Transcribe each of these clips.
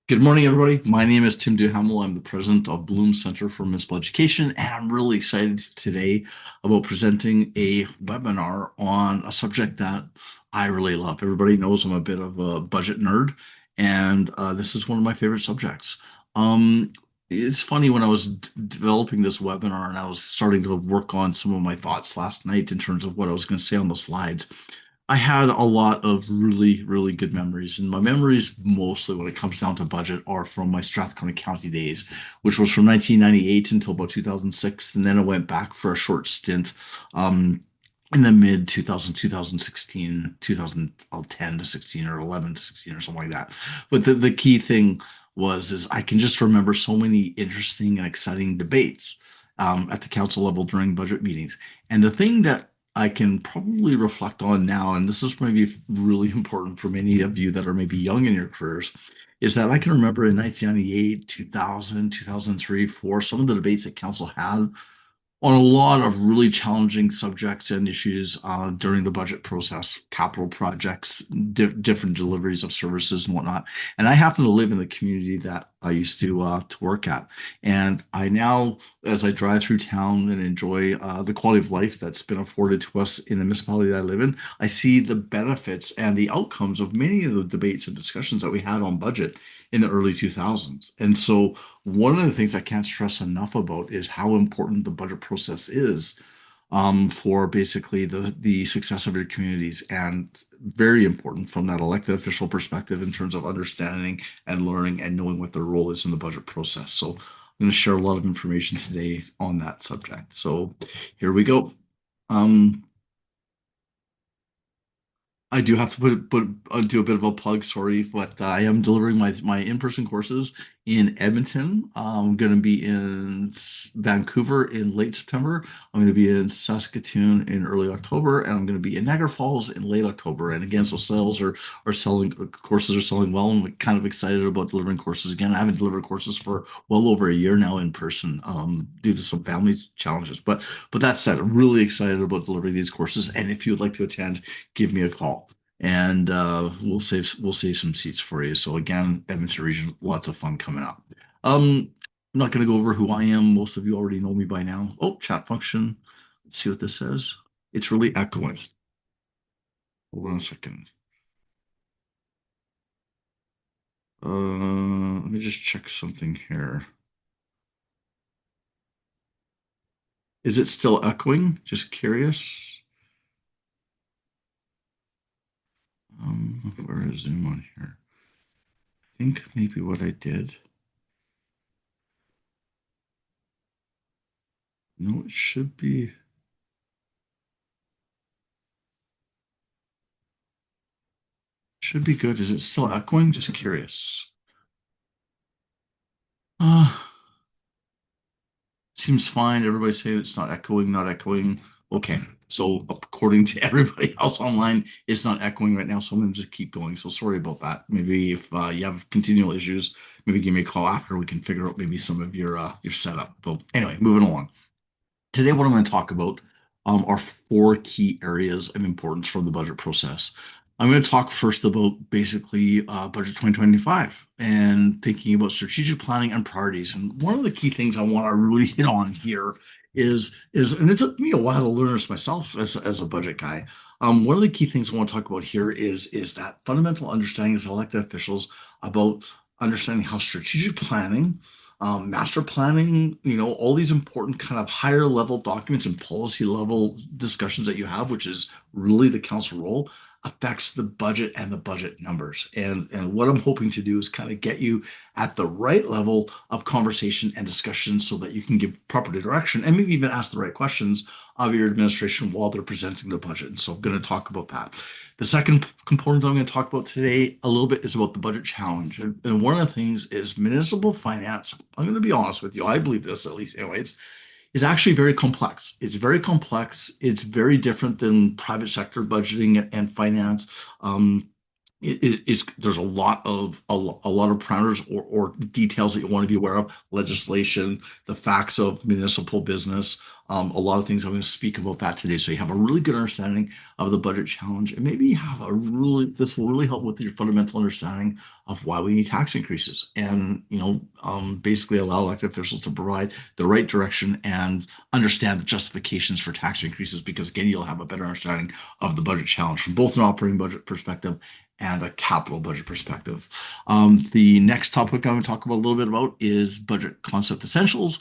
Good morning, everybody. My name is Tim Duhamel. I'm the president of Bloom Center for Municipal Education, and I'm really excited today about presenting a webinar on a subject that I really love. Everybody knows I'm a bit of a budget nerd, and this is one of my favorite subjects. Um, it's funny when I was developing this webinar and I was starting to work on some of my thoughts last night in terms of what I was going to say on the slides. I had a lot of really, really good memories, and my memories mostly when it comes down to budget are from my Strathcona County days, which was from 1998 until about 2006, and then I went back for a short stint um, in the mid 2000, 2016, 2010 to 16 or 11 to 16 or something like that. But the key thing was is I can just remember so many interesting and exciting debates at the council level during budget meetings. And the thing that I can probably reflect on now, and this is maybe really important for many of you that are maybe young in your careers, is that I can remember in 1998, 2000, 2003, 4, some of the debates that council had on a lot of really challenging subjects and issues during the budget process, capital projects, different deliveries of services and whatnot. And I happen to live in the community that I used to work at. And I now, as I drive through town and enjoy the quality of life that's been afforded to us in the municipality that I live in, I see the benefits and the outcomes of many of the debates and discussions that we had on budget in the early 2000s. And so one of the things I can't stress enough about is how important the budget process is for basically the success of your communities, and very important from that elected official perspective in terms of understanding and learning and knowing what their role is in the budget process. So I'm going to share a lot of information today on that subject. So here we go. Um, I do have to do a bit of a plug, sorry, but I am delivering my in-person courses in Edmonton. I'm going to be in Vancouver in late September. I'm going to be in Saskatoon in early October, and I'm going to be in Niagara Falls in late October. And again, so are selling courses are selling well. I'm kind of excited about delivering courses again. I haven't delivered courses for well over a year now in person due to some family challenges. But that said, I'm really excited about delivering these courses. And if you would like to attend, give me a call, and we'll save some seats for you. So again, Edmonton region, lots of fun coming up. I'm not going to go over who I am. Most of you already know me by now. Oh, chat function. Let's see what this says. It's really echoing. Hold on a second. Let me just check something here. Is it still echoing? Just curious. Where is Zoom on here? I think maybe what I did. No, it should be good. Is it still echoing? Just curious. Uh, Seems fine. Everybody's saying it's not echoing, not echoing. Okay. So according to everybody else online, it's not echoing right now. So I'm gonna just keep going. So sorry about that. Maybe if you have continual issues, maybe give me a call after. We can figure out maybe some of your setup. But anyway, moving along. Today, what I'm going to talk about are four key areas of importance for the budget process. I'm going to talk first about basically budget 2025 and thinking about strategic planning and priorities. And one of the key things I want to really hit on here is and it took me a while to learn this myself as a budget guy. One of the key things I want to talk about here is that fundamental understanding as elected officials about understanding how strategic planning, master planning, all these important kind of higher level documents and policy level discussions that you have, which is really the council role, affects the budget and the budget numbers. And what I'm hoping to do is kind of get you at the right level of conversation and discussion so that you can give proper direction and maybe even ask the right questions of your administration while they're presenting the budget. And so I'm going to talk about that. The second component I'm going to talk about today a little bit is about the budget challenge. And one of the things is municipal finance. I'm going to be honest with you. I believe this, at least, anyways, is actually very complex. It's very complex. It's very different than private sector budgeting and finance. Um, It's there's a lot of parameters or details that you want to be aware of, legislation, the facts of municipal business, a lot of things. I'm going to speak about that today, so you have a really good understanding of the budget challenge, and maybe you have a really this will really help with your fundamental understanding of why we need tax increases, and basically allow elected officials to provide the right direction and understand the justifications for tax increases, because again, you'll have a better understanding of the budget challenge from both an operating budget perspective and a capital budget perspective. The next topic I'm going to talk about a little bit about is budget concept essentials.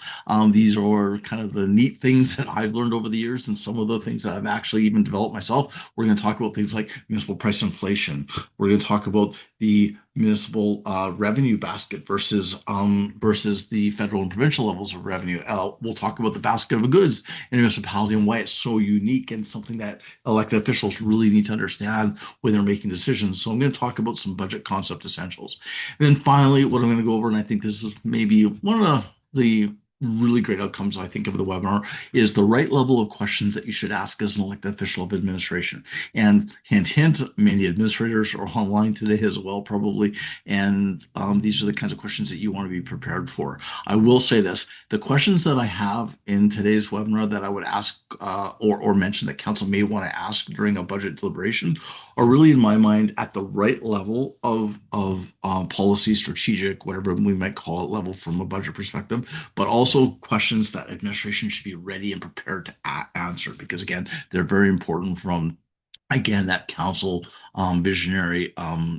These are kind of the neat things that I've learned over the years, and some of the things that I've actually even developed myself. We're going to talk about things like municipal price inflation. We're going to talk about the municipal revenue basket versus the federal and provincial levels of revenue. We'll talk about the basket of goods in a municipality and why it's so unique and something that elected officials really need to understand when they're making decisions. So I'm going to talk about some budget concept essentials. And then finally, what I'm going to go over, and I think this is maybe one of the really great outcomes I think of the webinar, is the right level of questions that you should ask as an elected official of administration. And hint, hint, many administrators are online today as well, probably. And these are the kinds of questions that you want to be prepared for. I will say this, the questions that I have in today's webinar that I would ask or mention that council may want to ask during a budget deliberation are really, in my mind, at the right level of policy, strategic, whatever we might call it, level from a budget perspective, but also questions that administration should be ready and prepared to answer, because again, they're very important from again that council visionary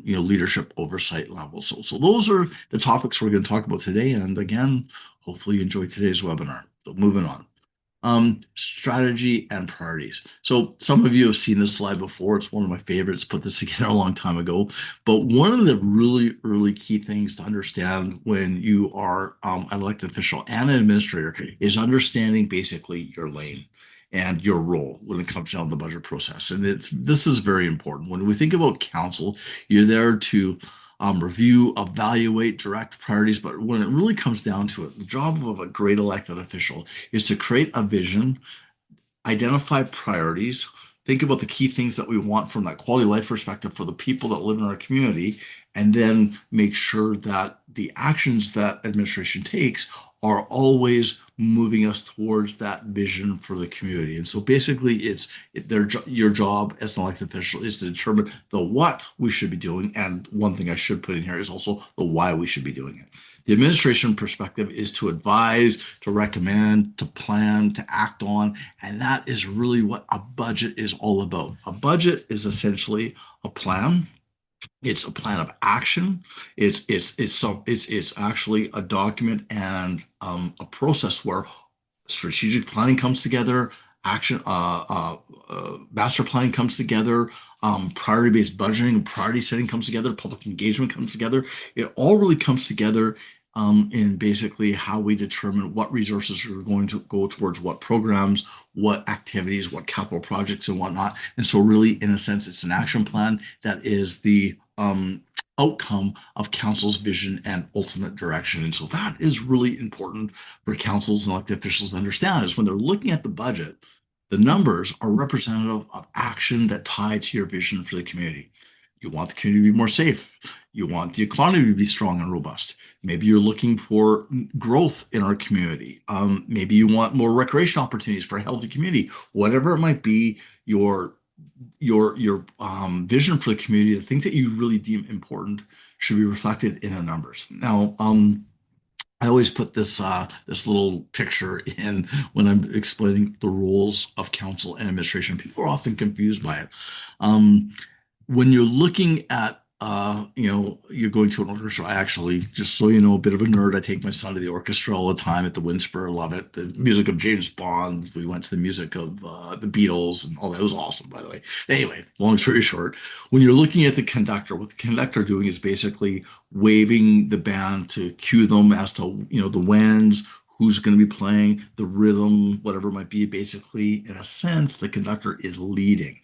leadership oversight level. So those are the topics we're going to talk about today, and again, hopefully you enjoyed today's webinar. So moving on. Strategy and priorities. So some of you have seen this slide before. It's one of my favorites. Put this together a long time ago. But one of the really, really key things to understand when you are an elected official and an administrator is understanding basically your lane and your role when it comes down to the budget process. And this is very important. When we think about council, you're there to review, evaluate, direct priorities. But when it really comes down to it, the job of a great elected official is to create a vision, identify priorities, think about the key things that we want from that quality of life perspective for the people that live in our community, and then make sure that the actions that administration takes are always moving us towards that vision for the community. And so basically your job as an elected official is to determine the what we should be doing. And one thing I should put in here is also the why we should be doing it. The administration perspective is to advise, to recommend, to plan, to act on, and that is really what a budget is all about. A budget is essentially a plan. It's a plan of action. It's actually a document and a process where strategic planning comes together, action master planning comes together, priority-based budgeting and priority setting comes together, public engagement comes together. It all really comes together in basically how we determine what resources are going to go towards what programs, what activities, what capital projects, and whatnot. And so, really, in a sense, it's an action plan that is the outcome of council's vision and ultimate direction. And so that is really important for councils and elected officials to understand, is when they're looking at the budget, the numbers are representative of action that tie to your vision for the community. You want the community to be more safe. You want the economy to be strong and robust. Maybe you're looking for growth in our community. Maybe you want more recreation opportunities for a healthy community. Whatever it might be, your vision for the community, the things that you really deem important, should be reflected in the numbers. Now, I always put this little picture in when I'm explaining the roles of council and administration. People are often confused by it. When you're looking at you're going to an orchestra. I actually, just so you know, a bit of a nerd. I take my son to the orchestra all the time at the Winspur. Love it. The music of James Bond. We went to the music of the Beatles and all that. It was awesome, by the way. Anyway, long story short, when you're looking at the conductor, what the conductor doing is basically waving the band to cue them as to the when's, who's going to be playing, the rhythm, whatever it might be. Basically, in a sense, the conductor is leading.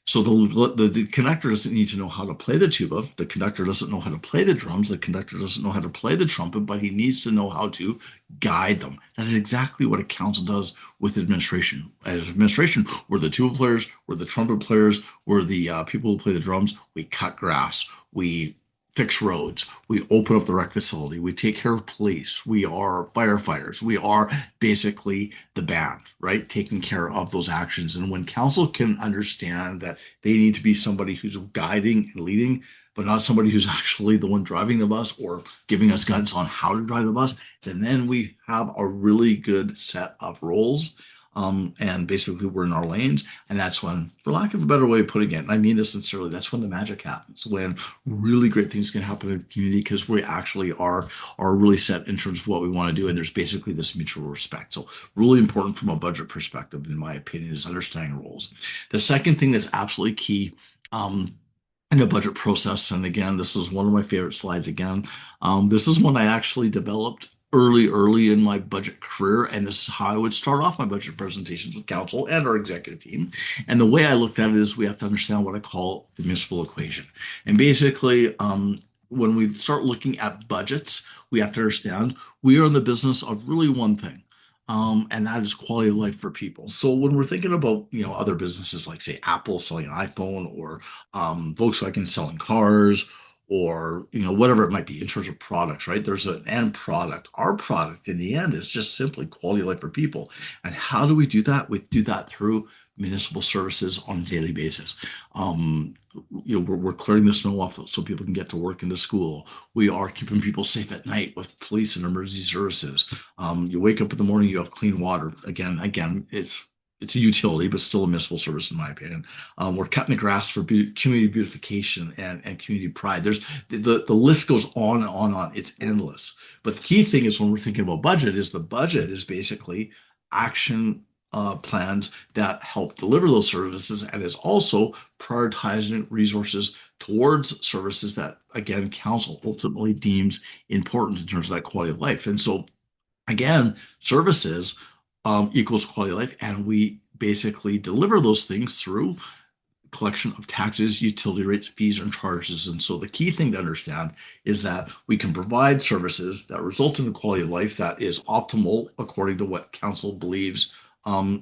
So the conductor doesn't need to know how to play the tuba. The conductor doesn't know how to play the drums. The conductor doesn't know how to play the trumpet, but he needs to know how to guide them. That is exactly what a council does with administration. As administration, we're the tuba players, we're the trumpet players, we're the people who play the drums. We cut grass. We fix roads. We open up the rec facility. We take care of police. We are firefighters. We are basically the band, right? Taking care of those actions. And when council can understand that they need to be somebody who's guiding and leading, but not somebody who's actually the one driving the bus or giving us guidance on how to drive the bus, then we have a really good set of roles. And basically, we're in our lanes. And that's when, for lack of a better way of putting it, and I mean this sincerely, that's when the magic happens, when really great things can happen in the community because we actually are really set in terms of what we want to do. And there's basically this mutual respect. So really important from a budget perspective, in my opinion, is understanding roles. The second thing that's absolutely key in the budget process, and again, this is one of my favorite slides again. This is one I actually developed early in my budget career, and this is how I would start off my budget presentations with council and our executive team. And the way I looked at it is we have to understand what I call the municipal equation. And basically, when we start looking at budgets, we have to understand we are in the business of really one thing. And that is quality of life for people. So when we're thinking about, other businesses like say Apple selling an iPhone or Volkswagen selling cars or, whatever it might be in terms of products, right? There's an end product. Our product in the end is just simply quality of life for people. And how do we do that? We do that through municipal services on a daily basis. Um, we're clearing the snow off so people can get to work and to school. We are keeping people safe at night with police and emergency services. You wake up in the morning, you have clean water. Again, it's a utility, but still a municipal service, in my opinion. We're cutting the grass for community beautification and community pride. The list goes on and on and on. It's endless. But the key thing is when we're thinking about budget, is the budget is basically action plans that help deliver those services and is also prioritizing resources towards services that, again, council ultimately deems important in terms of that quality of life. And so again, services equals quality of life, and we basically deliver those things through collection of taxes, utility rates, fees, and charges. And so the key thing to understand is that we can provide services that result in a quality of life that is optimal according to what council believes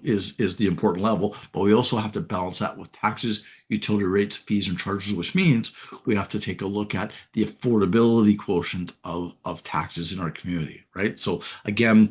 is the important level. But we also have to balance that with taxes, utility rates, fees, and charges, which means we have to take a look at the affordability quotient of taxes in our community, right? So again,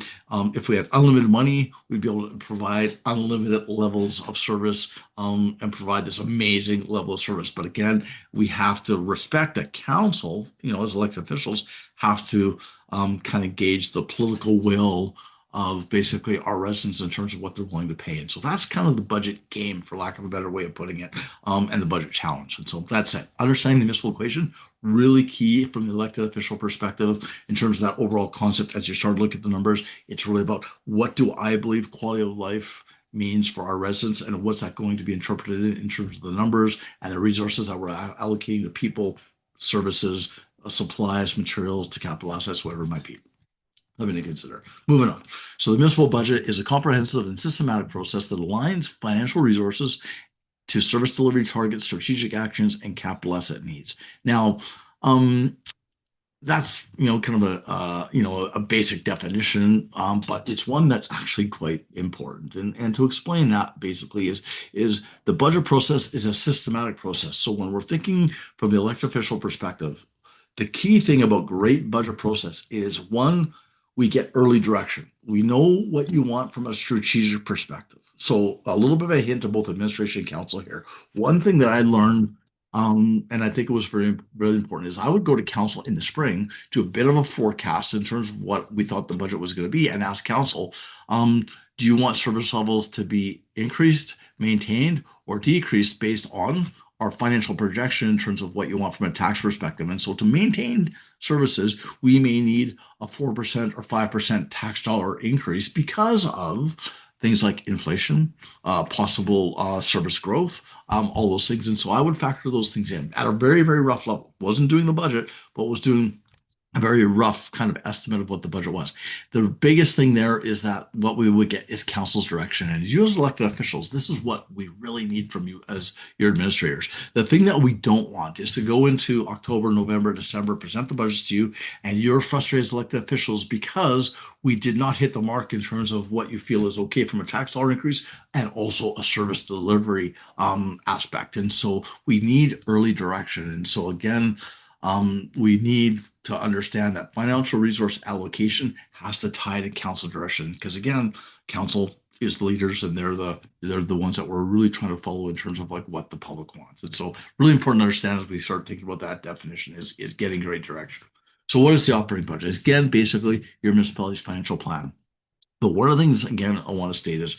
if we had unlimited money, we'd be able to provide unlimited levels of service and provide this amazing level of service. But again, we have to respect that council, as elected officials, have to kind of gauge the political will of basically our residents in terms of what they're willing to pay. And so that's kind of the budget game, for lack of a better way of putting it, and the budget challenge. And so that's it. Understanding the municipal equation, really key from the elected official perspective in terms of that overall concept. As you start to look at the numbers, it's really about what do I believe quality of life means for our residents and what's that going to be interpreted in terms of the numbers and the resources that we're allocating to people, services, supplies, materials, to capital assets, whatever it might be. Something to consider. Moving on. So the municipal budget is a comprehensive and systematic process that aligns financial resources to service delivery targets, strategic actions, and capital asset needs. Now, um, that's kind of a basic definition, but it's one that's actually quite important. And to explain that basically is the budget process is a systematic process. So when we're thinking from the elected official perspective, the key thing about great budget process is one, we get early direction. We know what you want from a strategic perspective. So a little bit of a hint to both administration and council here. One thing that I learned, and I think it was very, really important, is I would go to council in the spring, do a bit of a forecast in terms of what we thought the budget was going to be, and ask council, do you want service levels to be increased, maintained, or decreased based on our financial projection in terms of what you want from a tax perspective? And so to maintain services, we may need a 4% or 5% tax dollar increase because of things like inflation, possible service growth, all those things. And so I would factor those things in at a very, very rough level. Wasn't doing the budget, but was doing a very rough kind of estimate of what the budget was. The biggest thing there is that what we would get is council's direction. And as you as elected officials, this is what we really need from you as your administrators. The thing that we don't want is to go into October, November, December, present the budgets to you, and you're frustrated as elected officials because we did not hit the mark in terms of what you feel is okay from a tax dollar increase and also a service delivery aspect. And so we need early direction. And so again, we need to understand that financial resource allocation has to tie to council direction because again, council is the leaders and they're the ones that we're really trying to follow in terms of like what the public wants. And so really important to understand as we start thinking about that definition is getting great direction. So what is the operating budget? Again, basically your municipality's financial plan. But one of the things, again, I want to state is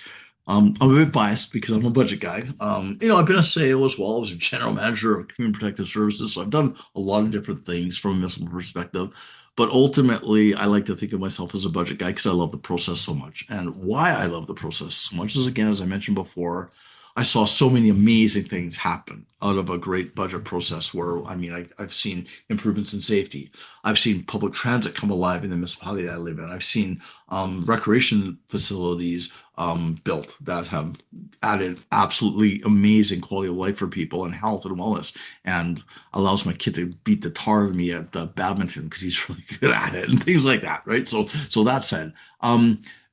I'm a bit biased because I'm a budget guy. I've been a SAO as well. I was a general manager of Community Protective Services. So I've done a lot of different things from a municipal perspective. But ultimately, I like to think of myself as a budget guy because I love the process so much. And why I love the process so much is, again, as I mentioned before, I saw so many amazing things happen out of a great budget process where, I mean, I've seen improvements in safety. I've seen public transit come alive in the municipality that I live in. I've seen recreation facilities built that have added absolutely amazing quality of life for people and health and wellness, and allows my kid to beat the tar of me at the badminton because he's really good at it and things like that, right? So that said,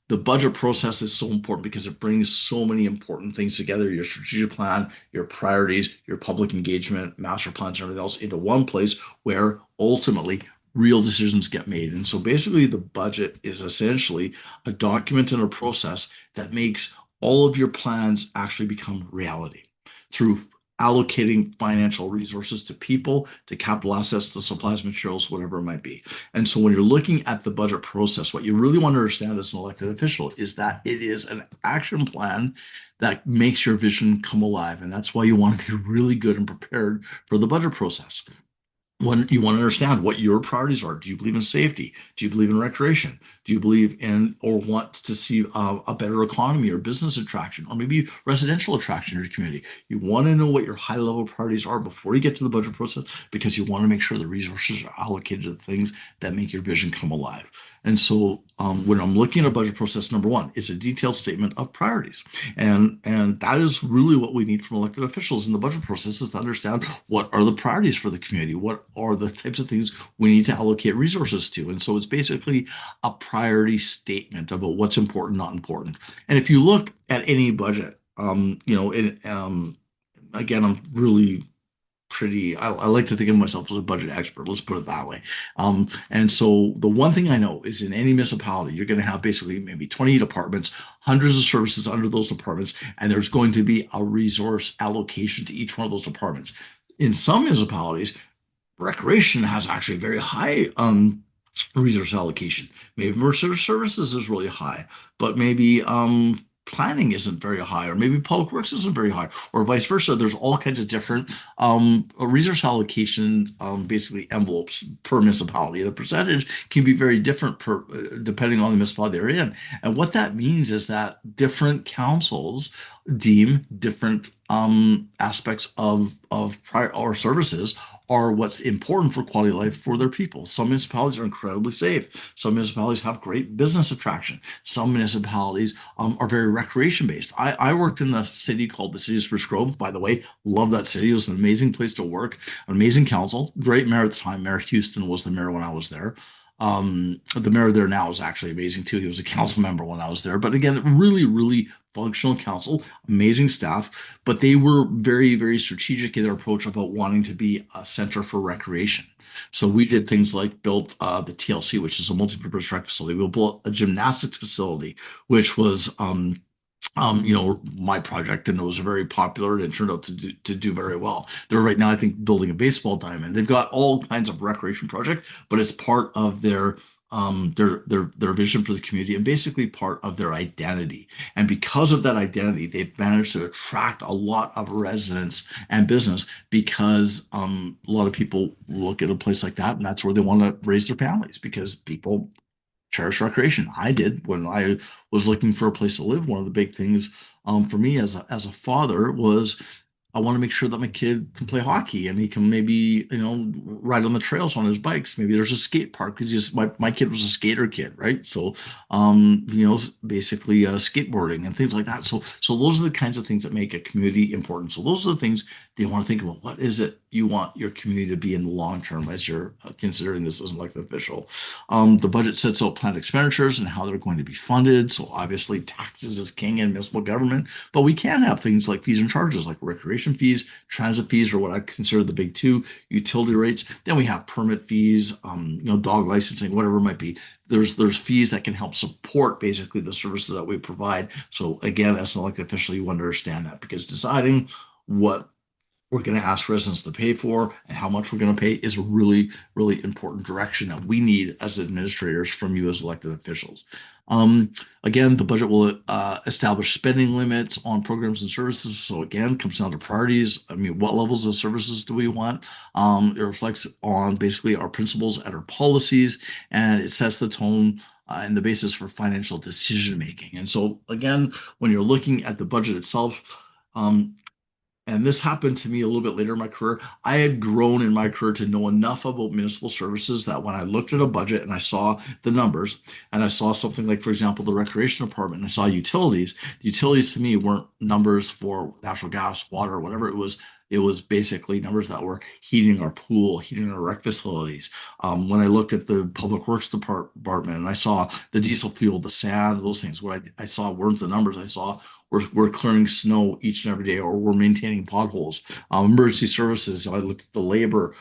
the budget process is so important because it brings so many important things together, your strategic plan, your priorities, your public engagement, master plans, and everything else into one place where ultimately real decisions get made. And so basically, the budget is essentially a document and a process that makes all of your plans actually become reality through allocating financial resources to people, to capital assets, to supplies, materials, whatever it might be. And so when you're looking at the budget process, what you really want to understand as an elected official is that it is an action plan that makes your vision come alive. And that's why you want to be really good and prepared for the budget process. When you want to understand what your priorities are. Do you believe in safety? Do you believe in recreation? Do you believe in or want to see a better economy or business attraction or maybe residential attraction in your community? You want to know what your high level priorities are before you get to the budget process because you want to make sure the resources are allocated to the things that make your vision come alive. And so when I'm looking at a budget process, number one, it's a detailed statement of priorities. And that is really what we need from elected officials in the budget process is to understand what are the priorities for the community, what are the types of things we need to allocate resources to. And so it's basically a priority statement about what's important, not important. And if you look at any budget, again, I'm really I like to think of myself as a budget expert. Let's put it that way. And so the one thing I know is in any municipality, you're going to have basically maybe 20 departments, hundreds of services under those departments, and there's going to be a resource allocation to each one of those departments. In some municipalities, recreation has actually very high resource allocation. Maybe Mercer Services is really high, but maybe planning isn't very high, or maybe public works isn't very high, or vice versa. There's all kinds of different resource allocation basically envelopes per municipality. The percentage can be very different depending on the municipality they're in. And what that means is that different councils deem different aspects of prior or services are what's important for quality of life for their people. Some municipalities are incredibly safe. Some municipalities have great business attraction. Some municipalities are very recreation based. I worked in a city called the City of Spruce Grove, by the way. Love that city. It was an amazing place to work, an amazing council, great mayor at the time. Mayor Houston was the mayor when I was there. The mayor there now is actually amazing too. He was a council member when I was there. But again, really, really functional council, amazing staff, but they were very, very strategic in their approach about wanting to be a center for recreation. So we did things like built the TLC, which is a multi-purpose rec facility. We built a gymnastics facility, which was my project, and it was very popular and it turned out to do very well. They're right now, I think, building a baseball diamond. They've got all kinds of recreation projects, but it's part of their vision for the community and basically part of their identity. And because of that identity, they've managed to attract a lot of residents and business because a lot of people look at a place like that and that's where they want to raise their families because people cherish recreation. I did when I was looking for a place to live. One of the big things for me as a father was I want to make sure that my kid can play hockey and he can maybe, ride on the trails on his bikes. Maybe there's a skate park because my kid was a skater kid, right? So, basically skateboarding and things like that. So those are the kinds of things that make a community important. So those are the things they want to think about. What is it you want your community to be in the long term as you're considering this as an elected official? The budget sets out planned expenditures and how they're going to be funded. So obviously taxes is king in municipal government, but we can have things like fees and charges, like recreation fees, transit fees, or what I consider the big two, utility rates. Then we have permit fees, dog licensing, whatever it might be. There's fees that can help support basically the services that we provide. So again, as an elected official, you understand that because deciding what we're going to ask residents to pay for and how much we're going to pay is a really, really important direction that we need as administrators from you as elected officials. Again, the budget will establish spending limits on programs and services. So again, comes down to priorities. I mean, what levels of services do we want? It reflects on basically our principles and our policies, and it sets the tone and the basis for financial decision making. And so again, when you're looking at the budget itself, and this happened to me a little bit later in my career. I had grown in my career to know enough about municipal services that when I looked at a budget and I saw the numbers and I saw something like, for example, the recreation department, and I saw utilities, the utilities to me weren't numbers for natural gas, water, whatever it was. It was basically numbers that were heating our pool, heating our rec facilities. When I looked at the public works department and I saw the diesel fuel, the sand, those things, what I saw weren't the numbers I saw we're clearing snow each and every day, or we're maintaining potholes. Emergency services. I looked at the labor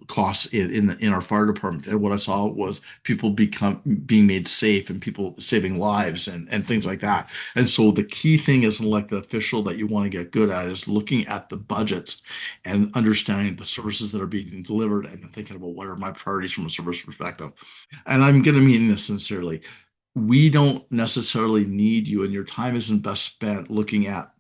costs in our fire department, and what I saw was people being made safe and people saving lives and things like that. And so the key thing as an elected official that you want to get good at is looking at the budgets and understanding the services that are being delivered and thinking about what are my priorities from a service perspective. And I'm going to mean this sincerely. We don't necessarily need you, and your time isn't best spent looking at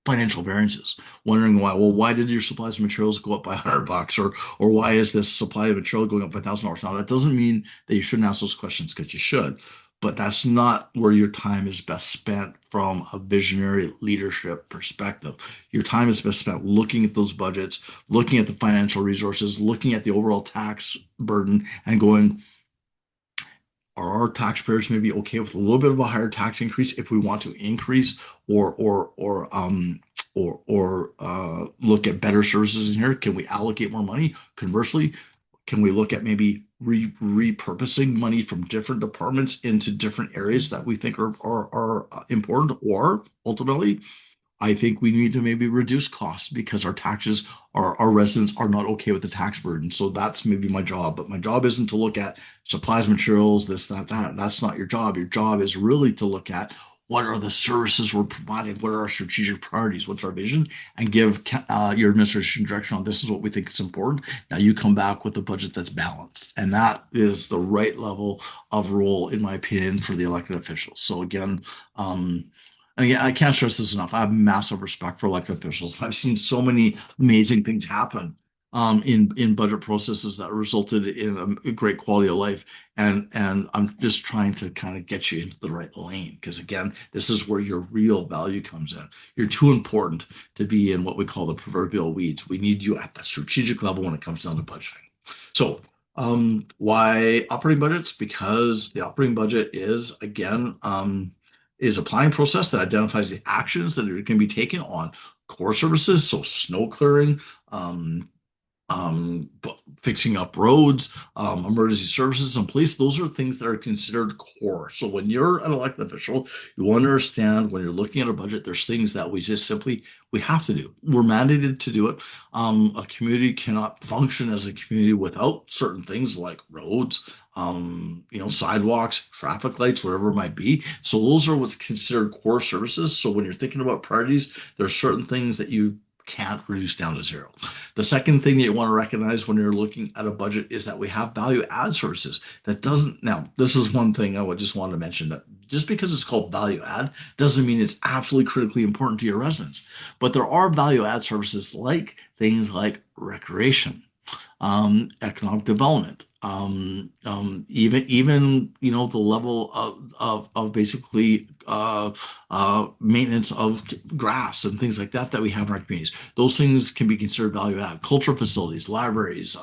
financial variances, wondering why. Well, why did your supplies and materials go up by $100, or why is this supply of material going up by $1,000? Now, that doesn't mean that you shouldn't ask those questions because you should, but that's not where your time is best spent from a visionary leadership perspective. Your time is best spent looking at those budgets, looking at the financial resources, looking at the overall tax burden, and going, are our taxpayers maybe okay with a little bit of a higher tax increase if we want to increase or look at better services in here? Can we allocate more money? Conversely, can we look at maybe repurposing money from different departments into different areas that we think are important? Or ultimately, I think we need to maybe reduce costs because our residents are not okay with the tax burden. So that's maybe my job. But my job isn't to look at supplies, materials, this, that, that. That's not your job. Your job is really to look at what are the services we're providing, what are our strategic priorities, what's our vision, and give your administration direction on this is what we think is important. Now you come back with a budget that's balanced, and that is the right level of role, in my opinion, for the elected officials. So again, and again, I can't stress this enough. I have massive respect for elected officials. I've seen so many amazing things happen in budget processes that resulted in a great quality of life. And I'm just trying to kind of get you into the right lane because again, this is where your real value comes in. You're too important to be in what we call the proverbial weeds. We need you at the strategic level when it comes down to budgeting. So why operating budgets? Because the operating budget is, again, is a planning process that identifies the actions that are going to be taken on core services, so snow clearing, um, fixing up roads, emergency services, and police. Those are things that are considered core. So when you're an elected official, you understand when you're looking at a budget, there's things that we just simply we have to do. We're mandated to do it. A community cannot function as a community without certain things like roads, sidewalks, traffic lights, whatever it might be. So those are what's considered core services. So when you're thinking about priorities, there's certain things that you can't reduce down to zero. The second thing that you want to recognize when you're looking at a budget is that we have value add services. That doesn't, now, this is one thing I would just want to mention that just because it's called value add doesn't mean it's absolutely critically important to your residents. But there are value add services like things like recreation. economic development, even the level of basically maintenance of grass and things like that we have in our communities. Those things can be considered value add. Cultural facilities, libraries,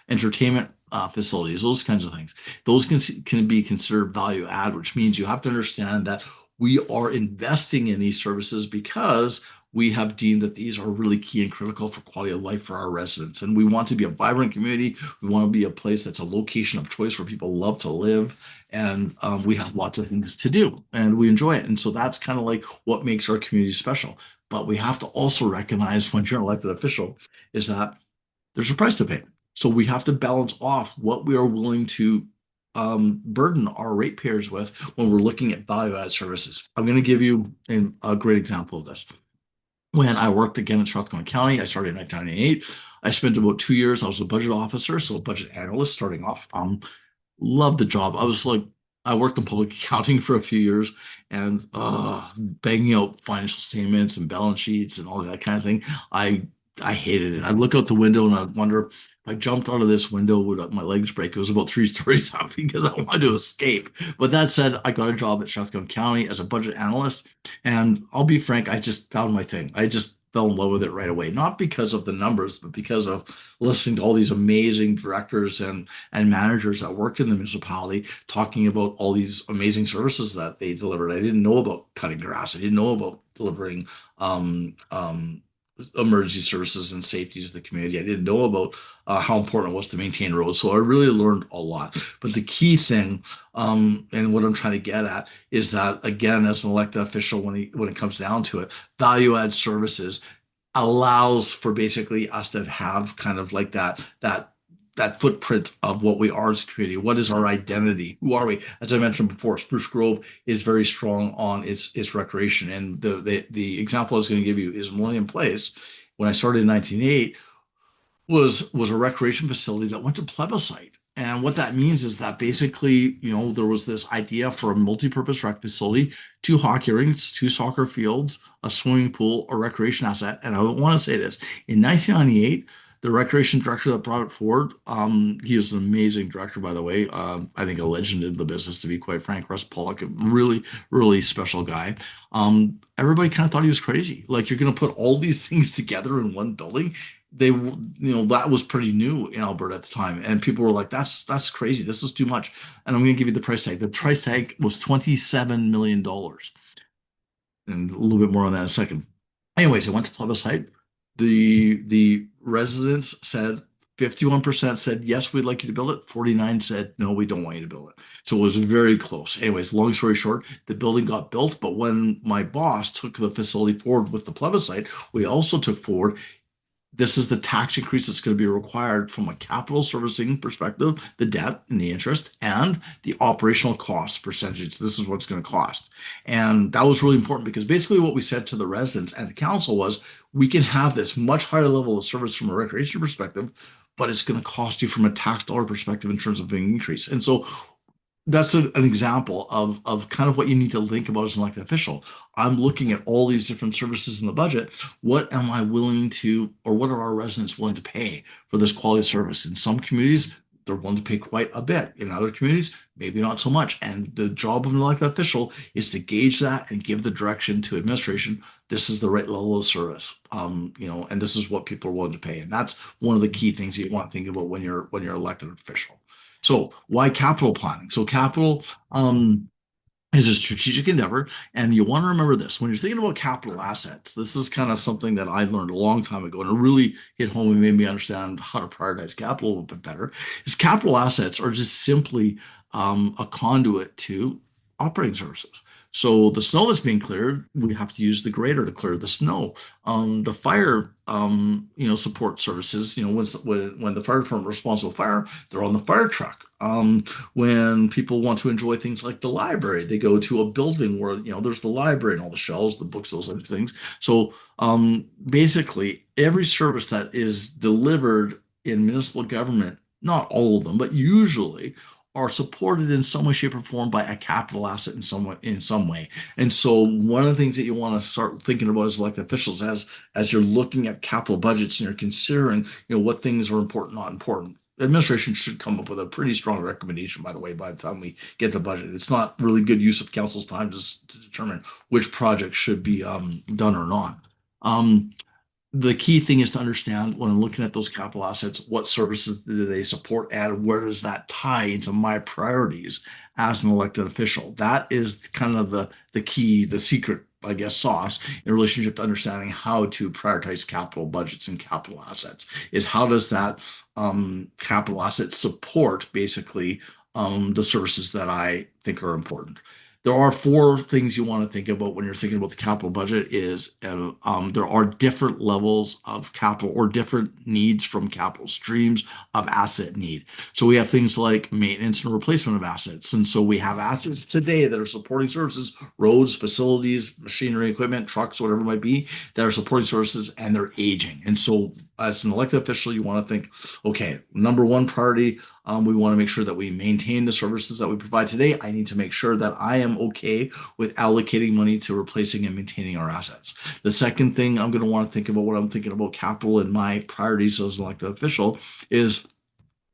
entertainment facilities, those kinds of things. Those can be considered value add, which means you have to understand that we are investing in these services because we have deemed that these are really key and critical for quality of life for our residents. And we want to be a vibrant community. We want to be a place that's a location of choice where people love to live. And we have lots of things to do and we enjoy it. And so that's kind of like what makes our community special. But we have to also recognize when you're an elected official is that there's a price to pay. So we have to balance off what we are willing to burden our ratepayers with when we're looking at value added services. I'm going to give you a great example of this. When I worked again in Strathcona County, I started in 1998. I spent about 2 years. I was a budget officer, so a budget analyst starting off. Loved the job. I worked in public accounting for a few years and banging out financial statements and balance sheets and all that kind of thing. I I hated it. I'd look out the window and I'd wonder if I jumped out of this window, would my legs break? It was about 3 stories up because I wanted to escape. But that said, I got a job at Strathcona County as a budget analyst. And I'll be frank, I just found my thing. I just fell in love with it right away, not because of the numbers, but because of listening to all these amazing directors and managers that worked in the municipality talking about all these amazing services that they delivered. I didn't know about cutting grass. I didn't know about delivering emergency services and safety to the community. I didn't know about how important it was to maintain roads. So I really learned a lot. But the key thing, and what I'm trying to get at, is that again, as an elected official, when it comes down to it, value add services allows for basically us to have kind of like that footprint of what we are as a community. What is our identity? Who are we? As I mentioned before, Spruce Grove is very strong on its recreation. And the example I was going to give you is Millennium Place. When I started in 1908, was a recreation facility that went to plebiscite. And what that means is that basically, there was this idea for a multi-purpose rec facility, two hockey rinks, two soccer fields, a swimming pool, a recreation asset. And I want to say this, in 1998, the recreation director that brought it forward, he was an amazing director, by the way. I think a legend in the business, to be quite frank. Russ Pollock, a really, really special guy. Everybody kind of thought he was crazy. Like, you're going to put all these things together in one building. That was pretty new in Alberta at the time, and people were like, "That's crazy. This is too much." And I'm going to give you the price tag. The price tag was $27 million, and a little bit more on that in a second. Anyways, it went to plebiscite. The residents said 51% said yes, we'd like you to build it. 49 said no, we don't want you to build it. So it was very close. Anyways, long story short, the building got built. But when my boss took the facility forward with the plebiscite, we also took forward this is the tax increase that's going to be required from a capital servicing perspective, the debt and the interest, and the operational cost percentage. This is what's going to cost. And that was really important because basically what we said to the residents and the council was we can have this much higher level of service from a recreation perspective, but it's going to cost you from a tax dollar perspective in terms of an increase. And so that's an example of kind of what you need to think about as an elected official. I'm looking at all these different services in the budget. What am I willing to, or what are our residents willing to pay for this quality of service? In some communities, they're willing to pay quite a bit. In other communities, maybe not so much. And the job of an elected official is to gauge that and give the direction to administration. This is the right level of service, and this is what people are willing to pay. And that's one of the key things you want to think about when you're elected official. So why capital planning? So capital is a strategic endeavor, and you want to remember this when you're thinking about capital assets. This is kind of something that I learned a long time ago, and it really hit home and made me understand how to prioritize capital a little bit better. Is capital assets are just simply a conduit to operating services. So the snow that's being cleared, we have to use the grader to clear the snow. The fire, support services. When the fire department responds to a fire, they're on the fire truck. When people want to enjoy things like the library, they go to a building where there's the library and all the shelves, the books, those types of things. So basically, every service that is delivered in municipal government, not all of them, but usually are supported in some way, shape, or form by a capital asset in some way. And so one of the things that you want to start thinking about as elected officials as you're looking at capital budgets and you're considering, what things are important, not important. Administration should come up with a pretty strong recommendation, by the way, by the time we get the budget. It's not really good use of council's time to determine which projects should be done or not. Um, the key thing is to understand when I'm looking at those capital assets, what services do they support and where does that tie into my priorities as an elected official? That is kind of the key, the secret, I guess, sauce in relationship to understanding how to prioritize capital budgets and capital assets is how does that capital asset support basically the services that I think are important. There are four things you want to think about when you're thinking about the capital budget is there are different levels of capital or different needs from capital streams of asset need. So we have things like maintenance and replacement of assets. And so we have assets today that are supporting services, roads, facilities, machinery, equipment, trucks, whatever it might be, that are supporting services and they're aging. And so as an elected official, you want to think, okay, number one priority, we want to make sure that we maintain the services that we provide today. I need to make sure that I am okay with allocating money to replacing and maintaining our assets. The second thing I'm going to want to think about when I'm thinking about capital and my priorities as an elected official is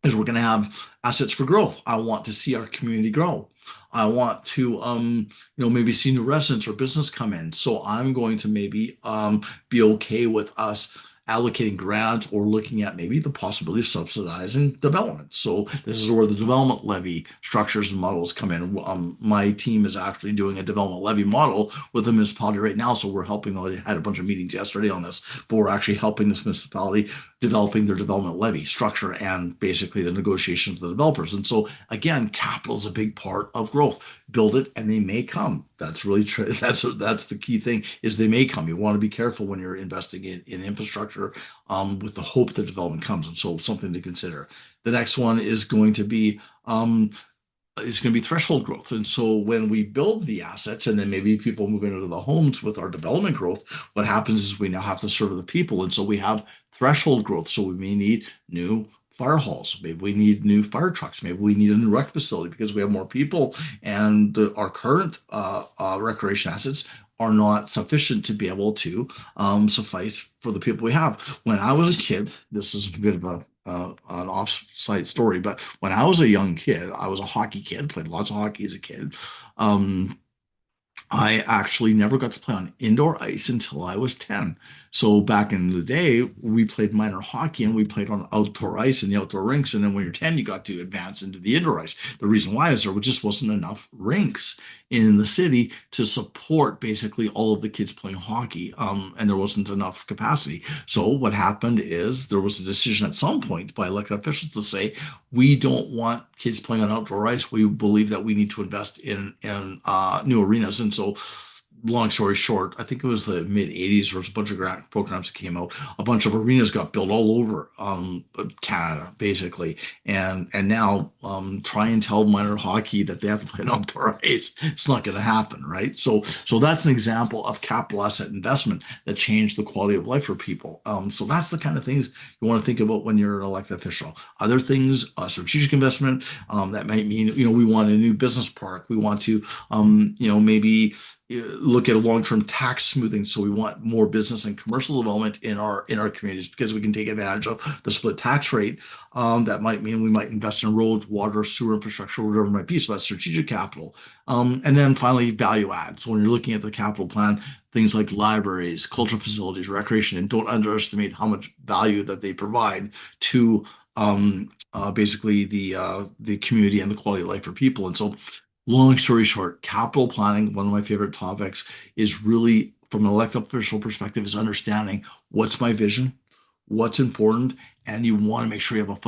we're going to have assets for growth. I want to see our community grow. I want to, maybe see new residents or business come in. So I'm going to maybe be okay with us allocating grants or looking at maybe the possibility of subsidizing development. So this is where the development levy structures and models come in. My team is actually doing a development levy model with the municipality right now. So we're helping. I had a bunch of meetings yesterday on this, but we're actually helping this municipality developing their development levy structure and basically the negotiations with the developers. And so again, capital is a big part of growth. Build it and they may come. That's really true. That's the key thing is they may come. You want to be careful when you're investing in infrastructure with the hope that development comes. And so something to consider. The next one is going to be threshold growth. And so when we build the assets and then maybe people move into the homes with our development growth, what happens is we now have to serve the people. And so we have threshold growth. So we may need new fire halls. Maybe we need new fire trucks. Maybe we need a new rec facility because we have more people and our current recreation assets are not sufficient to be able to suffice for the people we have. When I was a kid, this is a bit of an off-site story, but when I was a young kid, I was a hockey kid, played lots of hockey as a kid. Um, I actually never got to play on indoor ice until I was 10. So back in the day, we played minor hockey and we played on outdoor ice in the outdoor rinks. And then when you're 10, you got to advance into the indoor ice. The reason why is there just wasn't enough rinks in the city to support basically all of the kids playing hockey. And there wasn't enough capacity. So what happened is there was a decision at some point by elected officials to say, we don't want kids playing on outdoor ice. We believe that we need to invest in new arenas. And so, long story short, I think it was the mid 80s, there was a bunch of grant programs that came out. A bunch of arenas got built all over Canada, basically. And now try and tell minor hockey that they have to play an outdoor ice. It's not going to happen, right? So that's an example of capital asset investment that changed the quality of life for people. So that's the kind of things you want to think about when you're an elected official. Other things, strategic investment, that might mean, we want a new business park. We want to, maybe look at a long-term tax smoothing. So we want more business and commercial development in our communities because we can take advantage of the split tax rate. That might mean we might invest in roads, water, sewer infrastructure, whatever it might be. So that's strategic capital. And then finally, value add. So when you're looking at the capital plan, things like libraries, cultural facilities, recreation, and don't underestimate how much value that they provide to basically the community and the quality of life for people. And so long story short, capital planning, one of my favorite topics, is really from an elected official perspective, is understanding what's my vision, what's important, and you want to make sure you have a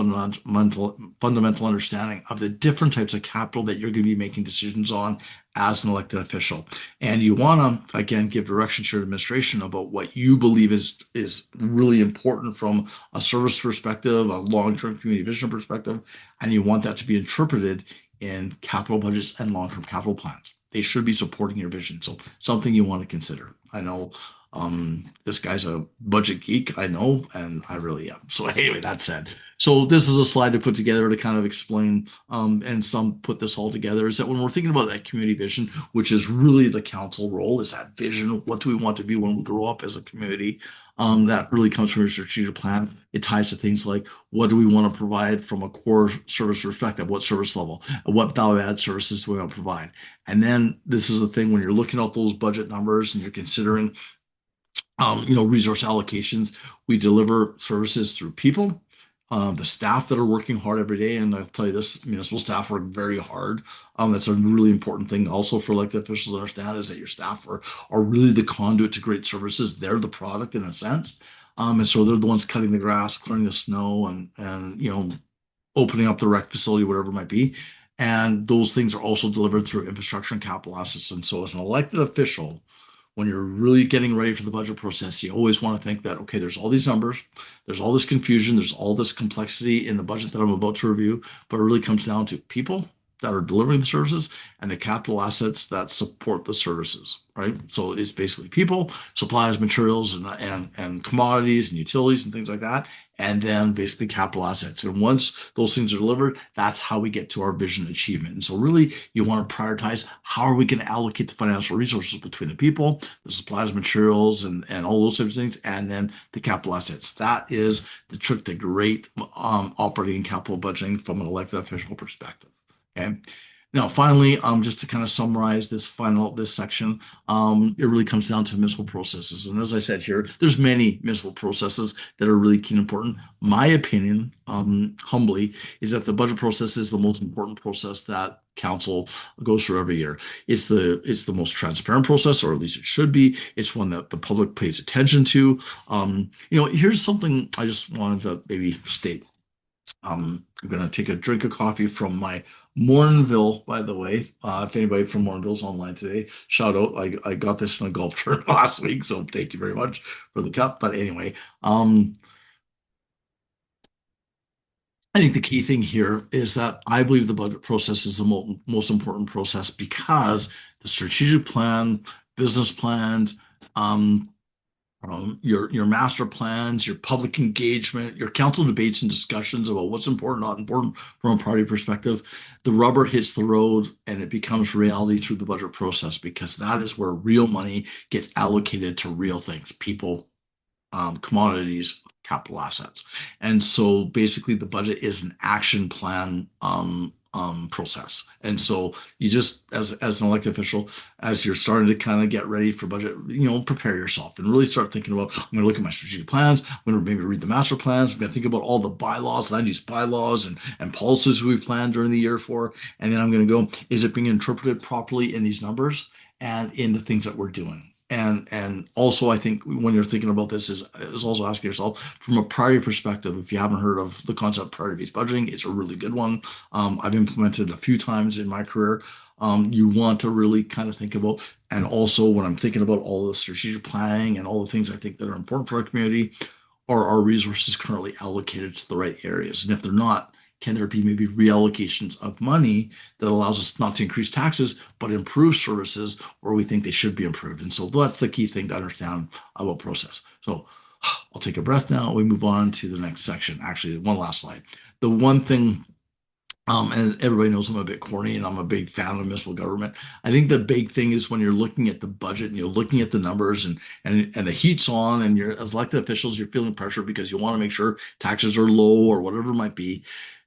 fundamental understanding of the different types of capital that you're going to be making decisions on as an elected official. And you want to, again, give direction to your administration about what you believe is really important from a service perspective, a long-term community vision perspective, and you want that to be interpreted in capital budgets and long-term capital plans. They should be supporting your vision. So something you want to consider. I know this guy's a budget geek, I know, and I really am. So anyway, that said, So this is a slide to put together to kind of explain, and some put this all together, is that when we're thinking about that community vision, which is really the council role, is that vision. What do we want to be when we grow up as a community? That really comes from your strategic plan. It ties to things like what do we want to provide from a core service perspective? What service level? What value add services do we want to provide? And then this is the thing when you're looking at those budget numbers and you're considering resource allocations. We deliver services through people, the staff that are working hard every day. And I'll tell you this, municipal staff work very hard. That's a really important thing also for elected officials to understand is that your staff are really the conduit to great services. They're the product in a sense. And so they're the ones cutting the grass, clearing the snow, and opening up the rec facility, whatever it might be. And those things are also delivered through infrastructure and capital assets. And so, as an elected official, when you're really getting ready for the budget process, you always want to think that, okay, there's all these numbers, there's all this confusion, there's all this complexity in the budget that I'm about to review, but it really comes down to people that are delivering the services and the capital assets that support the services, right? So it's basically people, supplies, materials, and commodities and utilities and things like that, and then basically capital assets. And once those things are delivered, that's how we get to our vision achievement. And so really you want to prioritize how are we going to allocate the financial resources between the people, the supplies, materials, and all those types of things, and then the capital assets. That is the trick to great operating capital budgeting from an elected official perspective. Okay. Now, finally, just to kind of summarize this section, it really comes down to municipal processes. And as I said here, there's many municipal processes that are really key and important. My opinion, humbly, is that the budget process is the most important process that council goes through every year. It's the most transparent process, or at least it should be. It's one that the public pays attention to. Here's something I just wanted to maybe state. I'm gonna take a drink of coffee from my Morinville, by the way. If anybody from Morinville's online today, shout out. I got this in a golf tournament last week, so thank you very much for the cup. But anyway, I think the key thing here is that I believe the budget process is the most important process because the strategic plan, business plans, um, your master plans, your public engagement, your council debates and discussions about what's important, not important from a party perspective. The rubber hits the road and it becomes reality through the budget process because that is where real money gets allocated to real things, people, commodities, capital assets. And so basically the budget is an action plan process. And so you just as an elected official, as you're starting to kind of get ready for budget, prepare yourself and really start thinking about, I'm going to look at my strategic plans. I'm going to maybe read the master plans. I'm going to think about all the bylaws, land use bylaws and policies we planned during the year for. And then I'm going to go, is it being interpreted properly in these numbers and in the things that we're doing? And also, I think when you're thinking about this is also asking yourself from a priority perspective. If you haven't heard of the concept of priority-based budgeting, it's a really good one. I've implemented it a few times in my career. You want to really kind of think about, and also when I'm thinking about all the strategic planning and all the things I think that are important for our community, are our resources currently allocated to the right areas? And if they're not, can there be maybe reallocations of money that allows us not to increase taxes, but improve services where we think they should be improved? And so that's the key thing to understand about process. So I'll take a breath now. We move on to the next section. Actually, one last slide. The one thing, and everybody knows I'm a bit corny and I'm a big fan of municipal government. I think the big thing is when you're looking at the budget and you're looking at the numbers and the heat's on and you're as elected officials, you're feeling pressure because you want to make sure taxes are low or whatever it might be.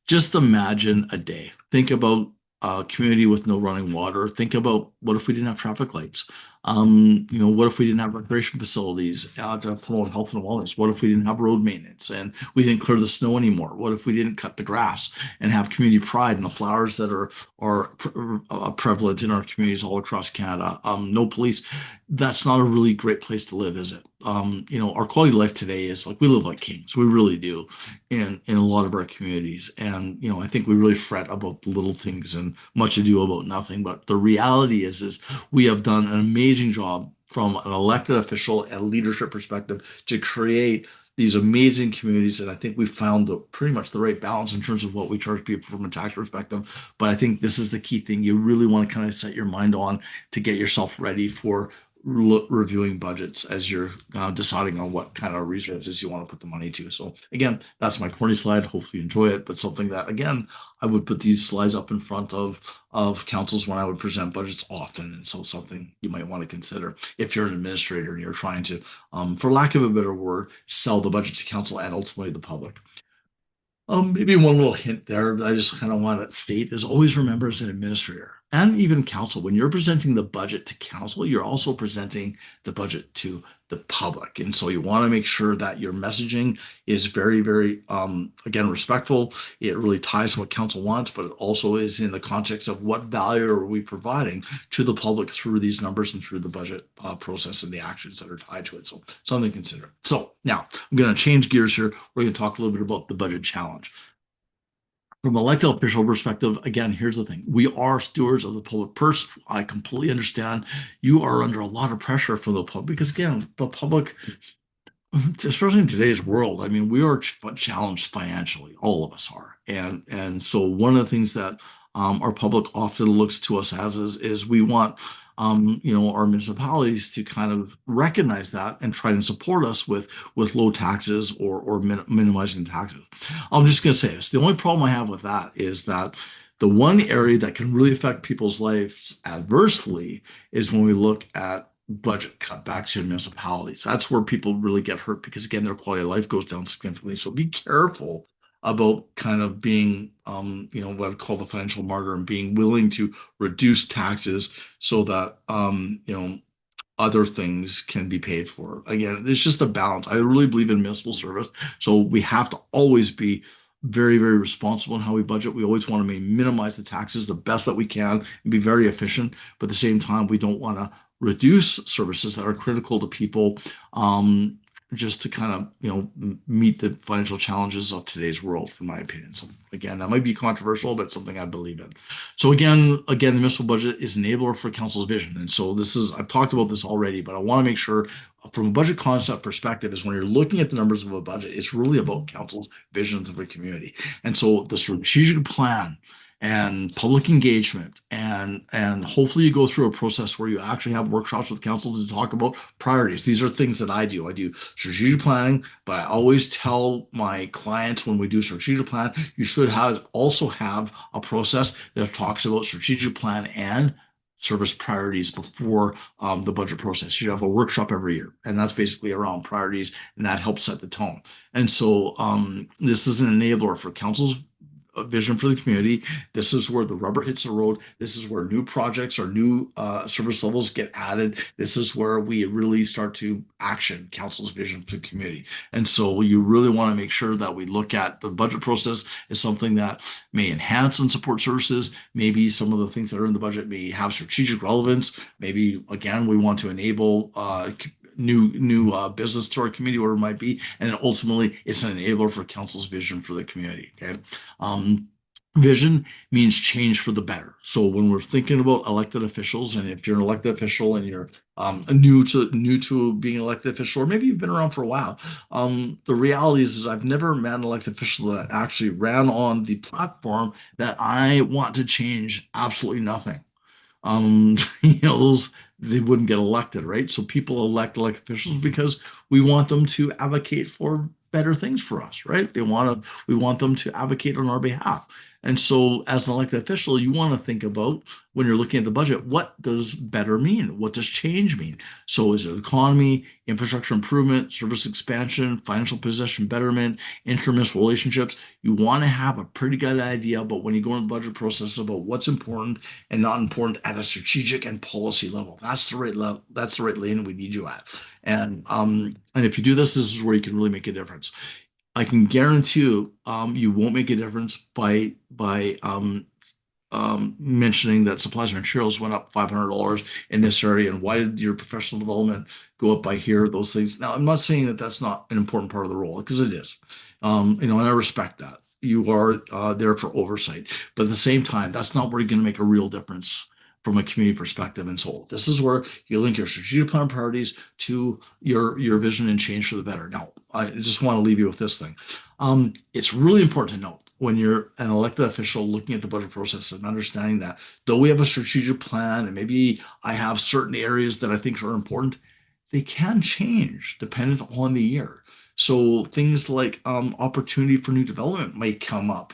Just imagine a day. Think about a community with no running water. Think about what if we didn't have traffic lights? What if we didn't have recreation facilities to promote health and wellness? What if we didn't have road maintenance and we didn't clear the snow anymore? What if we didn't cut the grass and have community pride and the flowers that are prevalent in our communities all across Canada? No police. That's not a really great place to live, is it? Our quality of life today is like we live like kings. We really do in a lot of our communities. And I think we really fret about the little things and much ado about nothing. But the reality is we have done an amazing job from an elected official and leadership perspective to create these amazing communities. And I think we found pretty much the right balance in terms of what we charge people from a tax perspective. But I think this is the key thing you really want to kind of set your mind on to get yourself ready for reviewing budgets as you're deciding on what kind of resources you want to put the money to. So again, that's my corny slide. Hopefully you enjoy it, but something that again, I would put these slides up in front of councils when I would present budgets often. And so something you might want to consider if you're an administrator and you're trying to, for lack of a better word, sell the budget to council and ultimately the public. Maybe one little hint there that I just kind of want to state is always remember as an administrator and even council, when you're presenting the budget to council, you're also presenting the budget to the public. And so you want to make sure that your messaging is very, very, again, respectful. It really ties to what council wants, but it also is in the context of what value are we providing to the public through these numbers and through the budget process and the actions that are tied to it. So something to consider. So now I'm going to change gears here. We're going to talk a little bit about the budget challenge. From an elected official perspective, again, here's the thing. We are stewards of the public purse. I completely understand you are under a lot of pressure from the public because, again, the public, especially in today's world, I mean, we are challenged financially. All of us are. And so one of the things that our public often looks to us as is we want our municipalities to kind of recognize that and try and support us with low taxes or minimizing taxes. I'm just going to say this. The only problem I have with that is that the one area that can really affect people's lives adversely is when we look at budget cutbacks in municipalities. That's where people really get hurt because again, their quality of life goes down significantly. So be careful about kind of being, what I call the financial martyr and being willing to reduce taxes so that, other things can be paid for. Again, it's just a balance. I really believe in municipal service. So we have to always be very, very responsible in how we budget. We always want to minimize the taxes the best that we can and be very efficient. But at the same time, we don't want to reduce services that are critical to people just to kind of meet the financial challenges of today's world, in my opinion. So again, that might be controversial, but something I believe in. So again, the municipal budget is an enabler for council's vision. And so I've talked about this already, but I want to make sure from a budget concept perspective is when you're looking at the numbers of a budget, it's really about council's visions of a community. And so the strategic plan and public engagement and hopefully you go through a process where you actually have workshops with council to talk about priorities. These are things that I do. I do strategic planning, but I always tell my clients when we do strategic plan, you should also have a process that talks about strategic plan and service priorities before the budget process. You have a workshop every year, and that's basically around priorities, and that helps set the tone. And so this is an enabler for council's vision for the community. This is where the rubber hits the road. This is where new projects or new service levels get added. This is where we really start to action council's vision for the community. And so you really want to make sure that we look at the budget process as something that may enhance and support services. Maybe some of the things that are in the budget may have strategic relevance. Maybe, again, we want to enable new business to our community, whatever it might be, and then ultimately it's an enabler for council's vision for the community. Okay, vision means change for the better. So when we're thinking about elected officials, and if you're an elected official and you're new to being an elected official, or maybe you've been around for a while, the reality is I've never met an elected official that actually ran on the platform that I want to change absolutely nothing. Those they wouldn't get elected, right? So people elect elected officials because we want them to advocate for better things for us, right? We want them to advocate on our behalf. And so as an elected official, you want to think about when you're looking at the budget, what does better mean? What does change mean? So is it economy, infrastructure improvement, service expansion, financial position betterment, intermunicipal relationships? You want to have a pretty good idea about when you go in the budget process about what's important and not important at a strategic and policy level. That's the right level. That's the right lane we need you at. And if you do this, this is where you can really make a difference. I can guarantee you, you won't make a difference by mentioning that supplies and materials went up $500 in this area, and why did your professional development go up by here? Those things. Now, I'm not saying that that's not an important part of the role because it is, and I respect that. You are there for oversight, but at the same time, that's not where you're going to make a real difference from a community perspective. And so this is where you link your strategic plan priorities to your vision and change for the better. Now, I just want to leave you with this thing. It's really important to note when you're an elected official looking at the budget process and understanding that though we have a strategic plan and maybe I have certain areas that I think are important, they can change dependent on the year. So things like opportunity for new development might come up.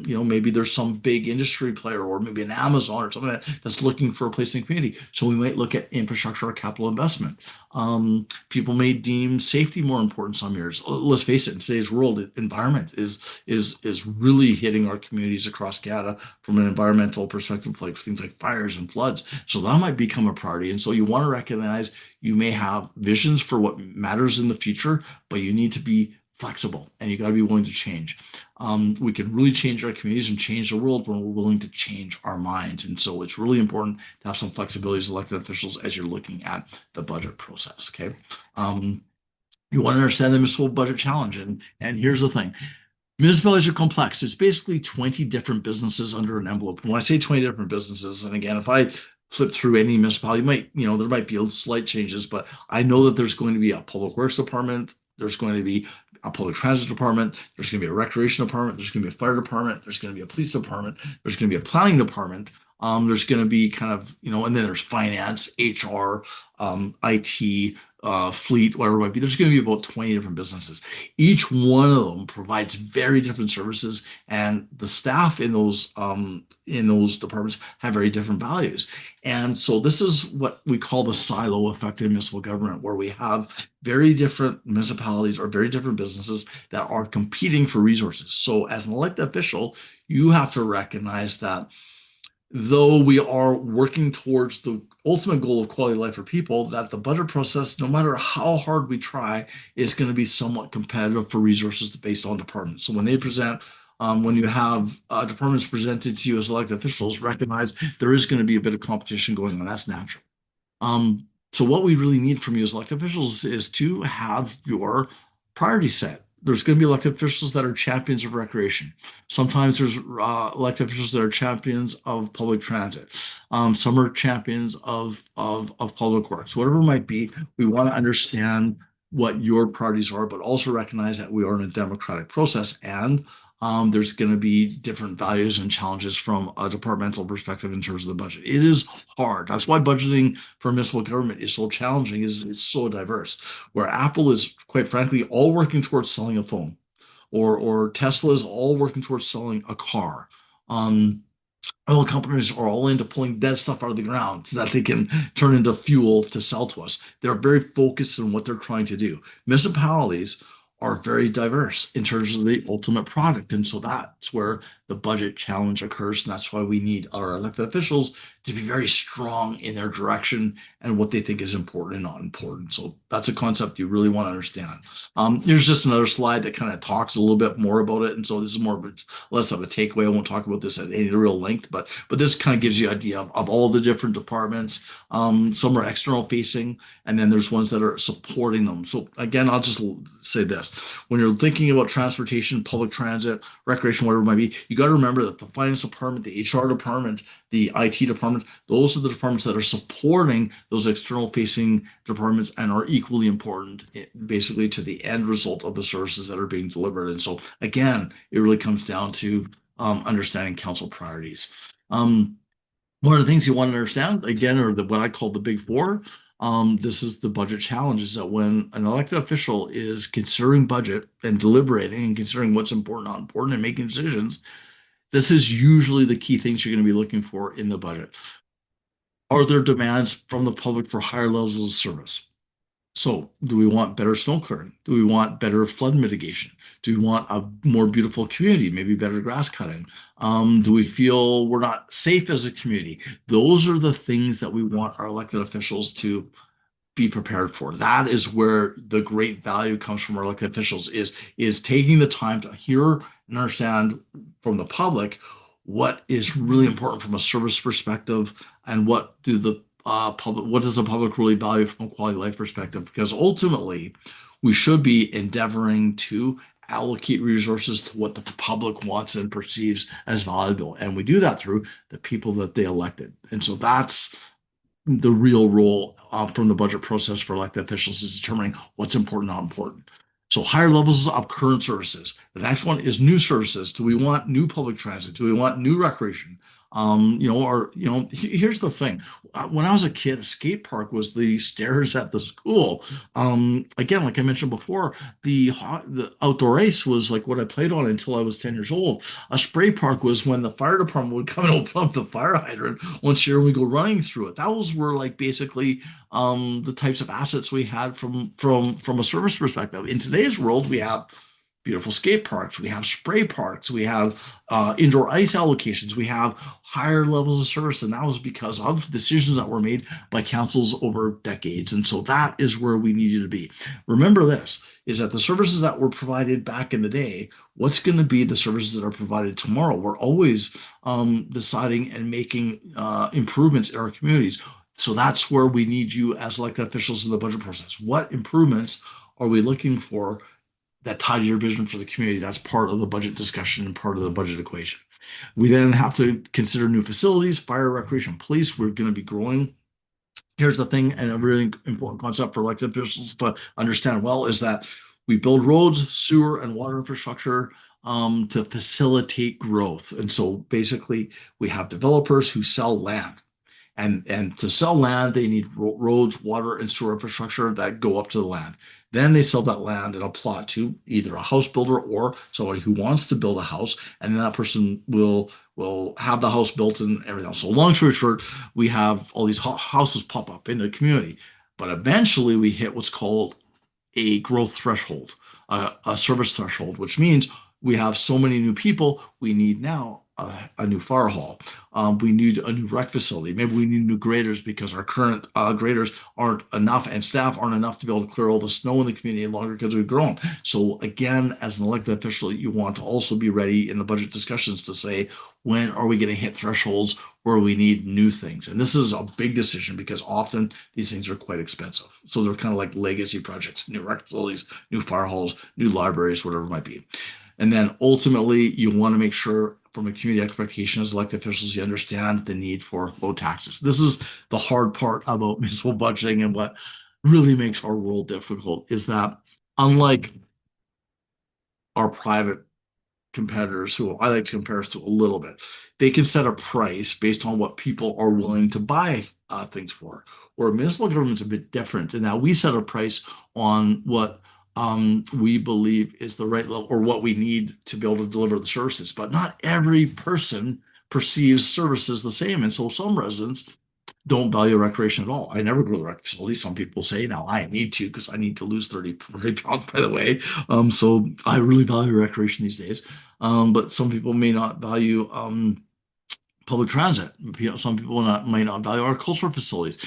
Maybe there's some big industry player or maybe an Amazon or something that's looking for a place in the community. So we might look at infrastructure or capital investment. People may deem safety more important some years. Let's face it, in today's world, environment is really hitting our communities across Canada from an environmental perspective, like things like fires and floods. So that might become a priority. And so you want to recognize you may have visions for what matters in the future, but you need to be flexible and you got to be willing to change. We can really change our communities and change the world when we're willing to change our minds. And so it's really important to have some flexibility as elected officials as you're looking at the budget process. Okay. Um, you want to understand the municipal budget challenge. And here's the thing. Municipalities are complex. It's basically 20 different businesses under an envelope. And when I say 20 different businesses, and again, if I flip through any municipality, there might be slight changes, but I know that there's going to be a public works department, there's going to be a public transit department, there's going to be a recreation department, there's going to be a fire department, there's going to be a police department, there's going to be a planning department. There's going to be and then there's finance, HR, IT, fleet, whatever it might be. There's going to be about 20 different businesses. Each one of them provides very different services, and the staff in those departments have very different values. And so this is what we call the silo effect in municipal government, where we have very different municipalities or very different businesses that are competing for resources. So as an elected official, you have to recognize that though we are working towards the ultimate goal of quality of life for people, that the budget process, no matter how hard we try, is going to be somewhat competitive for resources based on departments. So when they present, when you have departments presented to you as elected officials, recognize there is going to be a bit of competition going on. That's natural. So what we really need from you as elected officials is to have your priority set. There's going to be elected officials that are champions of recreation. Sometimes there's elected officials that are champions of public transit. Some are champions of public works. Whatever it might be, we want to understand what your priorities are, but also recognize that we are in a democratic process and there's going to be different values and challenges from a departmental perspective in terms of the budget. It is hard. That's why budgeting for municipal government is so challenging, is it's so diverse. Where Apple is, quite frankly, all working towards selling a phone, or Tesla is all working towards selling a car. Um, Oil companies are all into pulling dead stuff out of the ground so that they can turn into fuel to sell to us. They're very focused on what they're trying to do. Municipalities are very diverse in terms of the ultimate product. And so that's where the budget challenge occurs. And that's why we need our elected officials to be very strong in their direction and what they think is important and not important. So that's a concept you really want to understand. There's just another slide that kind of talks a little bit more about it. And so this is more of less of a takeaway. I won't talk about this at any real length, but this kind of gives you an idea of all the different departments. Some are external facing, and then there's ones that are supporting them. So again, I'll just say this. When you're thinking about transportation, public transit, recreation, whatever it might be, you got to remember that the finance department, the HR department, the IT department, those are the departments that are supporting those external facing departments and are equally important basically to the end result of the services that are being delivered. And so again, it really comes down to understanding council priorities. One of the things you want to understand, again, are what I call the big four. This is the budget challenge, is that when an elected official is considering budget and deliberating and considering what's important, not important, and making decisions, this is usually the key things you're going to be looking for in the budget. Are there demands from the public for higher levels of service? So, do we want better snow clearing? Do we want better flood mitigation? Do we want a more beautiful community, maybe better grass cutting? Do we feel we're not safe as a community? Those are the things that we want our elected officials to be prepared for. That is where the great value comes from our elected officials, is taking the time to hear and understand from the public what is really important from a service perspective and what does the public really value from a quality of life perspective, because ultimately we should be endeavoring to allocate resources to what the public wants and perceives as valuable, and we do that through the people that they elected. And so that's the real role from the budget process for elected officials, is determining what's important, not important. So higher levels of current services. The next one is new services. Do we want new public transit? Do we want new recreation? Here's the thing. When I was a kid, a skate park was the stairs at the school. Again, like I mentioned before, the outdoor ice was like what I played on until I was 10 years old. A spray park was when the fire department would come and open up the fire hydrant once a year and we go running through it. Those were like basically the types of assets we had from a service perspective. In today's world, we have beautiful skate parks, we have spray parks, we have indoor ice allocations, we have higher levels of service, and that was because of decisions that were made by councils over decades. And so that is where we need you to be. Remember this is that the services that were provided back in the day, what's going to be the services that are provided tomorrow? We're always deciding and making improvements in our communities. So that's where we need you as elected officials in the budget process. What improvements are we looking for that tie to your vision for the community? That's part of the budget discussion and part of the budget equation. We then have to consider new facilities, fire, recreation, police. We're going to be growing. Here's the thing, and a really important concept for elected officials to understand well is that we build roads, sewer, and water infrastructure to facilitate growth. And so basically, we have developers who sell land. And to sell land, they need roads, water, and sewer infrastructure that go up to the land. Then they sell that land and a plot to either a house builder or somebody who wants to build a house, and then that person will have the house built and everything else. So long story short, we have all these houses pop up in the community, but eventually we hit what's called a growth threshold, a service threshold, which means we have so many new people, we need now a new fire hall. We need a new rec facility. Maybe we need new graders because our current graders aren't enough and staff aren't enough to be able to clear all the snow in the community any longer because we've grown. So again, as an elected official, you want to also be ready in the budget discussions to say, when are we going to hit thresholds where we need new things? And this is a big decision because often these things are quite expensive. So they're kind of like legacy projects, new rec facilities, new fire halls, new libraries, whatever it might be. And then ultimately, you want to make sure from a community expectation as elected officials, you understand the need for low taxes. This is the hard part about municipal budgeting and what really makes our world difficult is that unlike our private competitors, who I like to compare us to a little bit, they can set a price based on what people are willing to buy things for. Or municipal government's a bit different in that we set a price on what we believe is the right level or what we need to be able to deliver the services. But not every person perceives services the same. And so some residents don't value recreation at all. I never go to the rec facility. Some people say now I need to because I need to lose 30 pounds, by the way. So I really value recreation these days. But some people may not value public transit. Some people might not value our cultural facilities.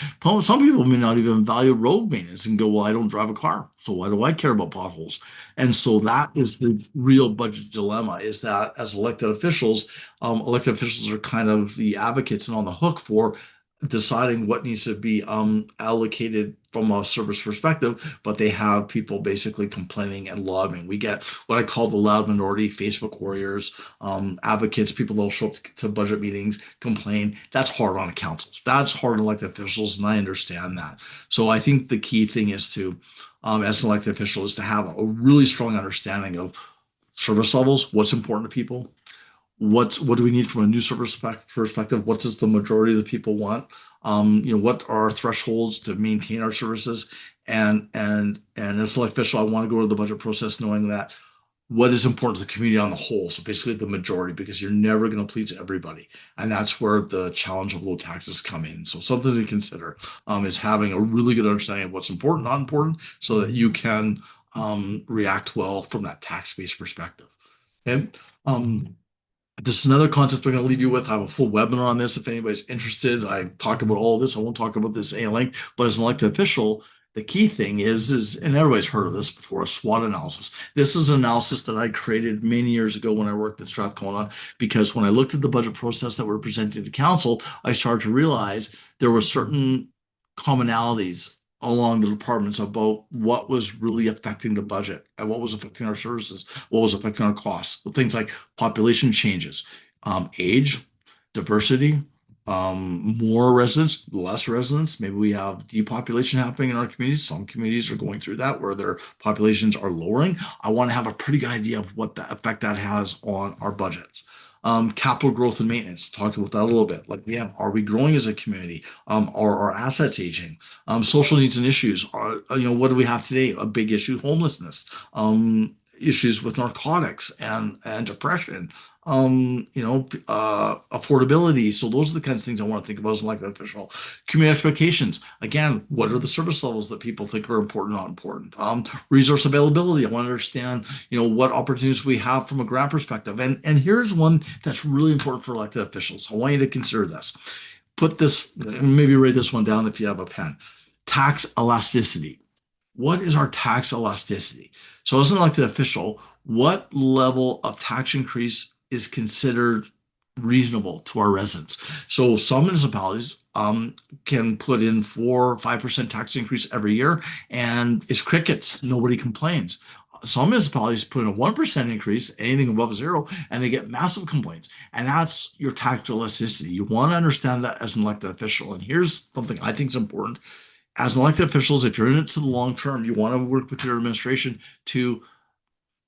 Some people may not even value road maintenance and go, well, I don't drive a car, so why do I care about potholes? And so that is the real budget dilemma, is that as elected officials are kind of the advocates and on the hook for deciding what needs to be allocated from a service perspective, but they have people basically complaining and lobbying. We get what I call the loud minority, Facebook warriors, advocates, people that'll show up to budget meetings, complain. That's hard on councils. That's hard on elected officials, and I understand that. So I think the key thing is to, as an elected official, is to have a really strong understanding of service levels, what's important to people, what do we need from a new service perspective? What does the majority of the people want? What are our thresholds to maintain our services? And as an official, I want to go to the budget process knowing that what is important to the community on the whole. So basically the majority, because you're never going to please everybody. And that's where the challenge of low taxes come in. So something to consider is having a really good understanding of what's important, not important, so that you can react well from that tax-based perspective. Okay. This is another concept we're going to leave you with. I have a full webinar on this. If anybody's interested, I talk about all of this. I won't talk about this at length, but as an elected official, the key thing is, and everybody's heard of this before, a SWOT analysis. This is an analysis that I created many years ago when I worked at Strathcona, because when I looked at the budget process that we're presenting to council, I started to realize there were certain commonalities along the departments about what was really affecting the budget and what was affecting our services, what was affecting our costs. Things like population changes, age, diversity, more residents, less residents. Maybe we have depopulation happening in our communities. Some communities are going through that where their populations are lowering. I want to have a pretty good idea of what the effect that has on our budgets. Capital growth and maintenance. Talked about that a little bit. Like, yeah, are we growing as a community? Are our assets aging? Social needs and issues. What do we have today? A big issue: homelessness. Issues with narcotics and depression, affordability. So those are the kinds of things I want to think about as an elected official. Community expectations. Again, what are the service levels that people think are important, not important? Resource availability. I want to understand, what opportunities we have from a grant perspective. And here's one that's really important for elected officials. I want you to consider this. Put this, maybe write this one down if you have a pen. Tax elasticity. What is our tax elasticity? So, as an elected official, what level of tax increase is considered reasonable to our residents? So, some municipalities can put in 4 or 5% tax increase every year, and it's crickets. Nobody complains. Some municipalities put in a 1% increase, anything above zero, and they get massive complaints. And that's your tax elasticity. You want to understand that as an elected official. And here's something I think is important as an elected officials, if you're in it to the long term, you want to work with your administration to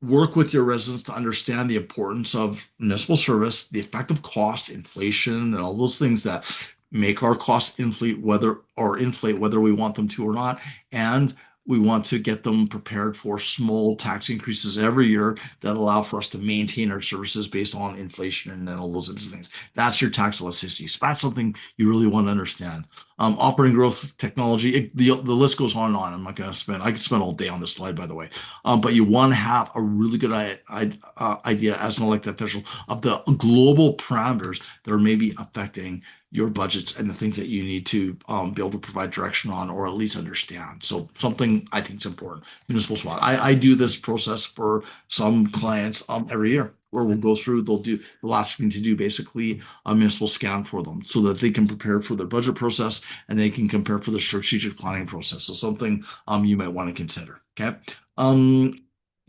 work with your residents to understand the importance of municipal service, the effect of cost, inflation, and all those things that make our costs inflate whether we want them to or not. And we want to get them prepared for small tax increases every year that allow for us to maintain our services based on inflation and all those types of things. That's your tax elasticity. So that's something you really want to understand. Operating growth, technology, the list goes on and on. I could spend all day on this slide, by the way. But you want to have a really good idea as an elected official of the global parameters that are maybe affecting your budgets and the things that you need to be able to provide direction on or at least understand. So something I think is important. Municipal SWOT. I do this process for some clients every year where we'll go through, they'll ask me to do basically a municipal scan for them so that they can prepare for their budget process and they can compare for the strategic planning process. So something you might want to consider. Okay.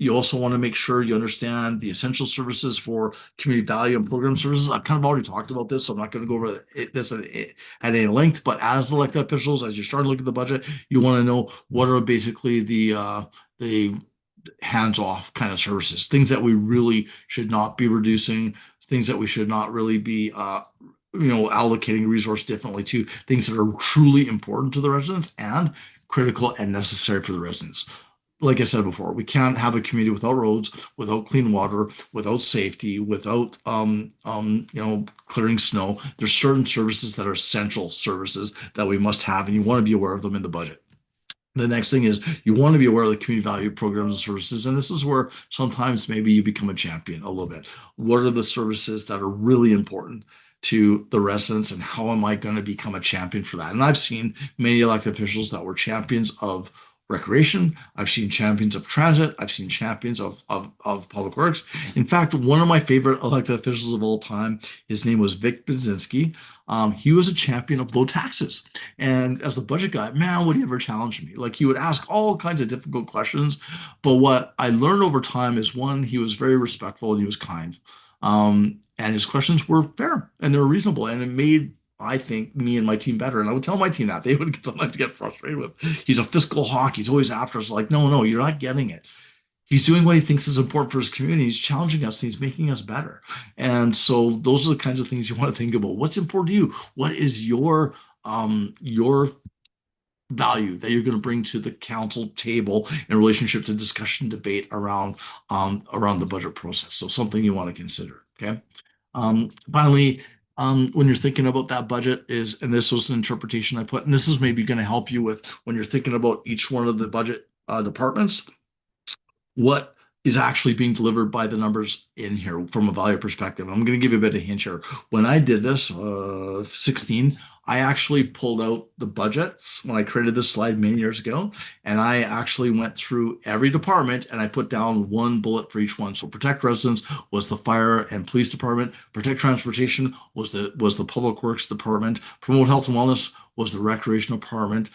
You also want to make sure you understand the essential services for community value and program services. I've kind of already talked about this, so I'm not going to go over this at any length. But as elected officials, as you're starting to look at the budget, you want to know what are basically the hands-off kind of services, things that we really should not be reducing, things that we should not really be allocating resource differently to, things that are truly important to the residents and critical and necessary for the residents. Like I said before, we can't have a community without roads, without clean water, without safety, without clearing snow. There's certain services that are essential services that we must have, and you want to be aware of them in the budget. The next thing is you want to be aware of the community value programs and services. And this is where sometimes maybe you become a champion a little bit. What are the services that are really important to the residents, and how am I going to become a champion for that? And I've seen many elected officials that were champions of recreation. I've seen champions of transit. I've seen champions of public works. In fact, one of my favorite elected officials of all time, his name was Vic Budzinski. He was a champion of low taxes. And as the budget guy, man, would he ever challenge me? Like, he would ask all kinds of difficult questions. But what I learned over time is, one, he was very respectful and he was kind. And his questions were fair and they were reasonable. And it made, I think, me and my team better. And I would tell my team that. They would sometimes get frustrated with, he's a fiscal hawk. He's always after us. Like, no, you're not getting it. He's doing what he thinks is important for his community. He's challenging us and he's making us better. And so those are the kinds of things you want to think about. What's important to you? What is your value that you're going to bring to the council table in relationship to discussion, debate around the budget process? So something you want to consider. Okay. Finally, when you're thinking about that budget is, and this was an interpretation I put, and this is maybe going to help you with when you're thinking about each one of the budget departments, what is actually being delivered by the numbers in here from a value perspective. I'm going to give you a bit of hint here. When I did this, 16, I actually pulled out the budgets when I created this slide many years ago, and I actually went through every department and I put down one bullet for each one. So protect residents was the fire and police department. Protect transportation was the public works department. Promote health and wellness was the recreation department.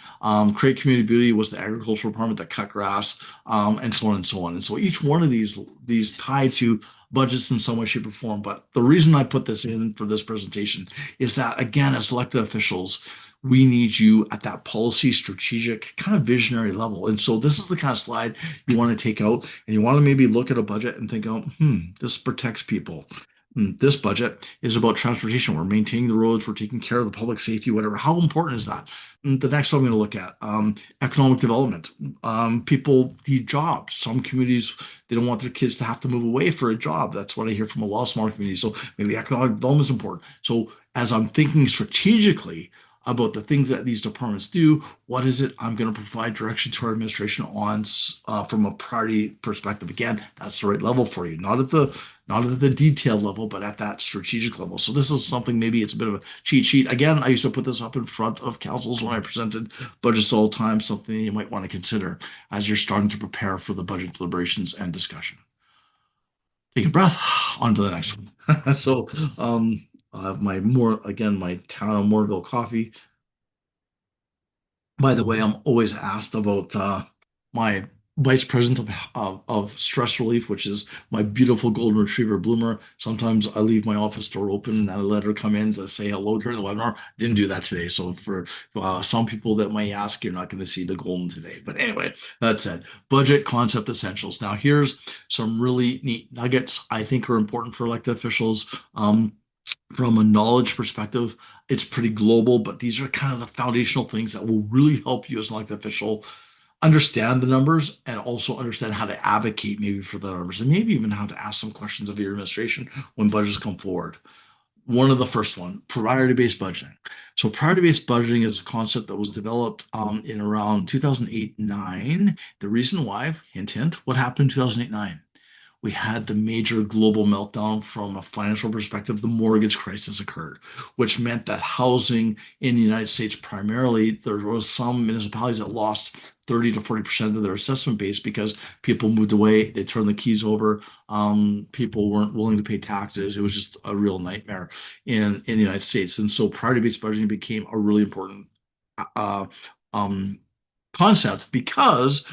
Create community beauty was the agricultural department that cut grass, and so on and so on. And so each one of these tie to budgets in some way, shape, or form. But the reason I put this in for this presentation is that, again, as elected officials, we need you at that policy, strategic, kind of visionary level. And so this is the kind of slide you want to take out, and you want to maybe look at a budget and think, oh, this protects people. This budget is about transportation. We're maintaining the roads. We're taking care of the public safety, whatever. How important is that? The next one I'm going to look at, economic development. People need jobs. Some communities, they don't want their kids to have to move away for a job. That's what I hear from a lot of smaller communities. So maybe economic development is important. So as I'm thinking strategically about the things that these departments do, what is it I'm going to provide direction to our administration on from a priority perspective? Again, that's the right level for you, not at the detailed level, but at that strategic level. So this is something, maybe it's a bit of a cheat sheet. Again, I used to put this up in front of councils when I presented budgets all the time, something you might want to consider as you're starting to prepare for the budget deliberations and discussion. Take a breath, on to the next one. So my town Moorville coffee. By the way, I'm always asked about my vice president of stress relief, which is my beautiful golden retriever Bloomer. Sometimes I leave my office door open and I let her come in to say hello during the webinar. Didn't do that today. So for some people that might ask, you're not going to see the golden today. But anyway, that said, budget concept essentials. Now here's some really neat nuggets I think are important for elected officials. From a knowledge perspective, it's pretty global, but these are kind of the foundational things that will really help you as an elected official understand the numbers and also understand how to advocate maybe for the numbers and maybe even how to ask some questions of your administration when budgets come forward. One of the first one, priority-based budgeting. So priority-based budgeting is a concept that was developed in around 2008-9. The reason why, hint, hint, what happened in 2008-9? We had the major global meltdown from a financial perspective. The mortgage crisis occurred, which meant that housing in the United States, primarily, there was some municipalities that lost 30 to 40% of their assessment base because people moved away. They turned the keys over. People weren't willing to pay taxes. It was just a real nightmare in the United States. And so priority-based budgeting became a really important uh, um, concept because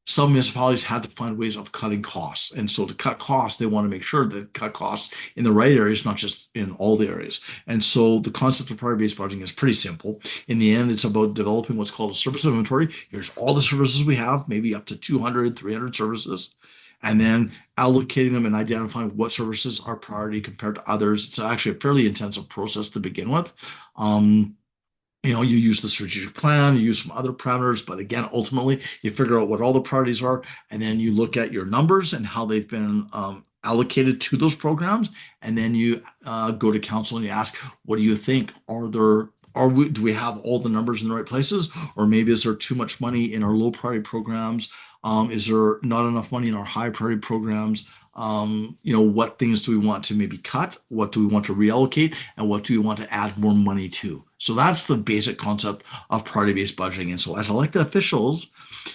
some municipalities had to find ways of cutting costs. And so to cut costs, they want to make sure that cut costs in the right areas, not just in all the areas. And so the concept of priority-based budgeting is pretty simple. In the end, it's about developing what's called a service inventory. Here's all the services we have, maybe up to 200, 300 services, and then allocating them and identifying what services are priority compared to others. It's actually a fairly intensive process to begin with. You use the strategic plan, you use some other parameters, but again, ultimately, you figure out what all the priorities are, and then you look at your numbers and how they've been allocated to those programs, and then you go to council and you ask, what do you think? Do we have all the numbers in the right places, or maybe is there too much money in our low priority programs? Is there not enough money in our high priority programs? What things do we want to maybe cut? What do we want to reallocate? And what do we want to add more money to? So that's the basic concept of priority-based budgeting. And so as elected officials,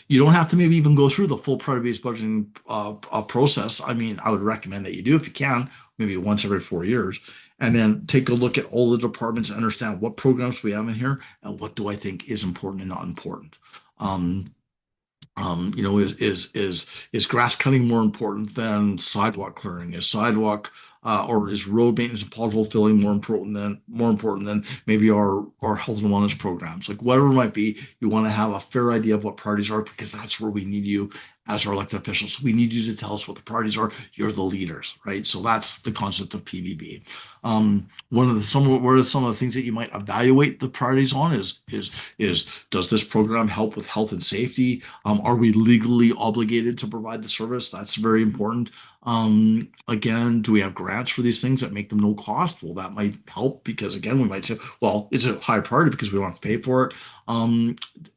you don't have to maybe even go through the full priority-based budgeting process. I mean, I would recommend that you do if you can, maybe once every 4 years, and then take a look at all the departments and understand what programs we have in here and what do I think is important and not important. Is grass cutting more important than sidewalk clearing? Or is road maintenance and pothole filling more important than maybe our health and wellness programs? Like whatever it might be, you want to have a fair idea of what priorities are because that's where we need you as our elected officials. We need you to tell us what the priorities are. You're the leaders, right? So that's the concept of PBB. What are some of the things that you might evaluate the priorities on is does this program help with health and safety? Are we legally obligated to provide the service? That's very important. Again, do we have grants for these things that make them no cost? Well, that might help because again, we might say, well, it's a high priority because we don't have to pay for it.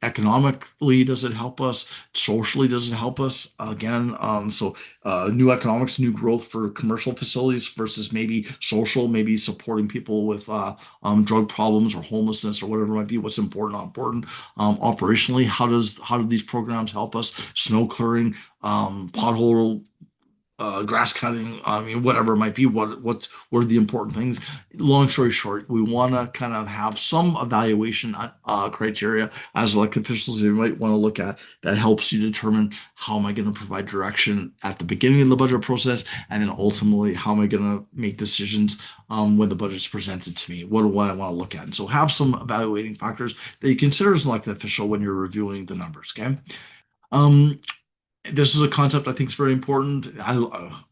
Economically, does it help us? Socially, does it help us? Again, new economics, new growth for commercial facilities versus maybe social, maybe supporting people with drug problems or homelessness or whatever it might be. What's important, not important. Operationally, how do these programs help us? Snow clearing, pothole grass cutting, I mean, whatever it might be, what are the important things? Long story short, we want to kind of have some evaluation criteria as elected officials that you might want to look at that helps you determine how am I going to provide direction at the beginning of the budget process, and then ultimately how am I going to make decisions when the budget is presented to me? What do I want to look at? And so have some evaluating factors that you consider as an elected official when you're reviewing the numbers. Okay. Um, this is a concept I think is very important. I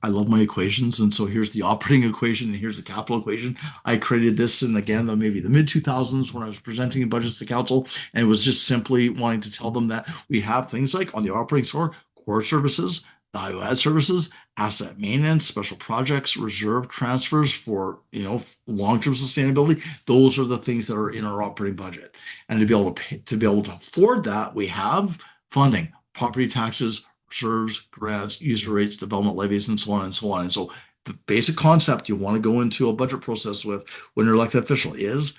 love my equations, and so here's the operating equation, and here's the capital equation. I created this in again maybe the mid 2000s when I was presenting budgets to council, and it was just simply wanting to tell them that we have things like on the operating score, core services, value add services, asset maintenance, special projects, reserve transfers for long term sustainability. Those are the things that are in our operating budget, and to be able to pay, to be able to afford that, we have funding, property taxes, reserves, grants, user rates, development levies, and so on and so on. And so the basic concept you want to go into a budget process with when you're elected official is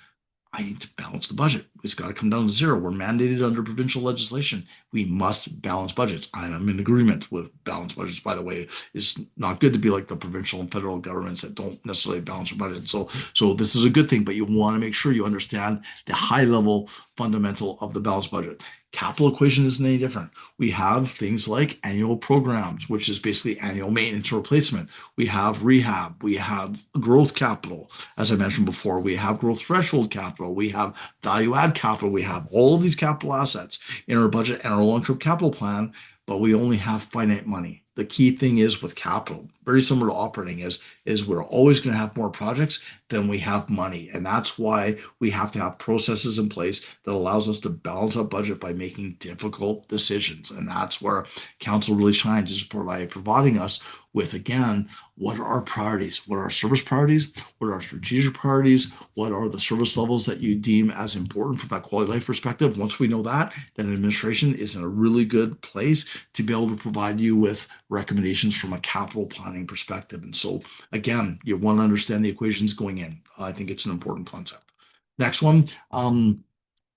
I need to balance the budget. It's got to come down to zero. We're mandated under provincial legislation. We must balance budgets. I'm in agreement with balanced budgets, by the way. It's not good to be like the provincial and federal governments that don't necessarily balance their budget. So this is a good thing, but you want to make sure you understand the high level fundamental of the balanced budget. Capital equation isn't any different. We have things like annual programs, which is basically annual maintenance or replacement. We have rehab. We have growth capital. As I mentioned before, we have growth threshold capital. We have value add capital. We have all of these capital assets in our budget and our long-term capital plan, but we only have finite money. The key thing is with capital, very similar to operating, is we're always going to have more projects than we have money. And that's why we have to have processes in place that allows us to balance our budget by making difficult decisions. And that's where council really shines, is by providing us with, again, what are our priorities? What are our service priorities? What are our strategic priorities? What are the service levels that you deem as important from that quality of life perspective? Once we know that, then administration is in a really good place to be able to provide you with recommendations from a capital planning perspective. And so, again, you want to understand the equations going in. I think it's an important concept. Next one,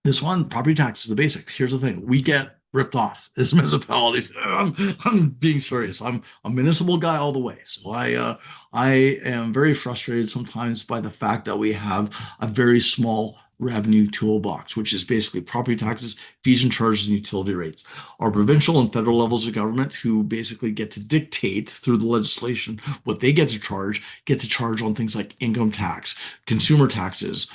this one, property tax is the basics. Here's the thing: we get ripped off as municipalities. I'm being serious. I'm a municipal guy all the way. So I am very frustrated sometimes by the fact that we have a very small revenue toolbox, which is basically property taxes, fees and charges, and utility rates. Our provincial and federal levels of government, who basically get to dictate through the legislation what they get to charge on things like income tax, consumer taxes,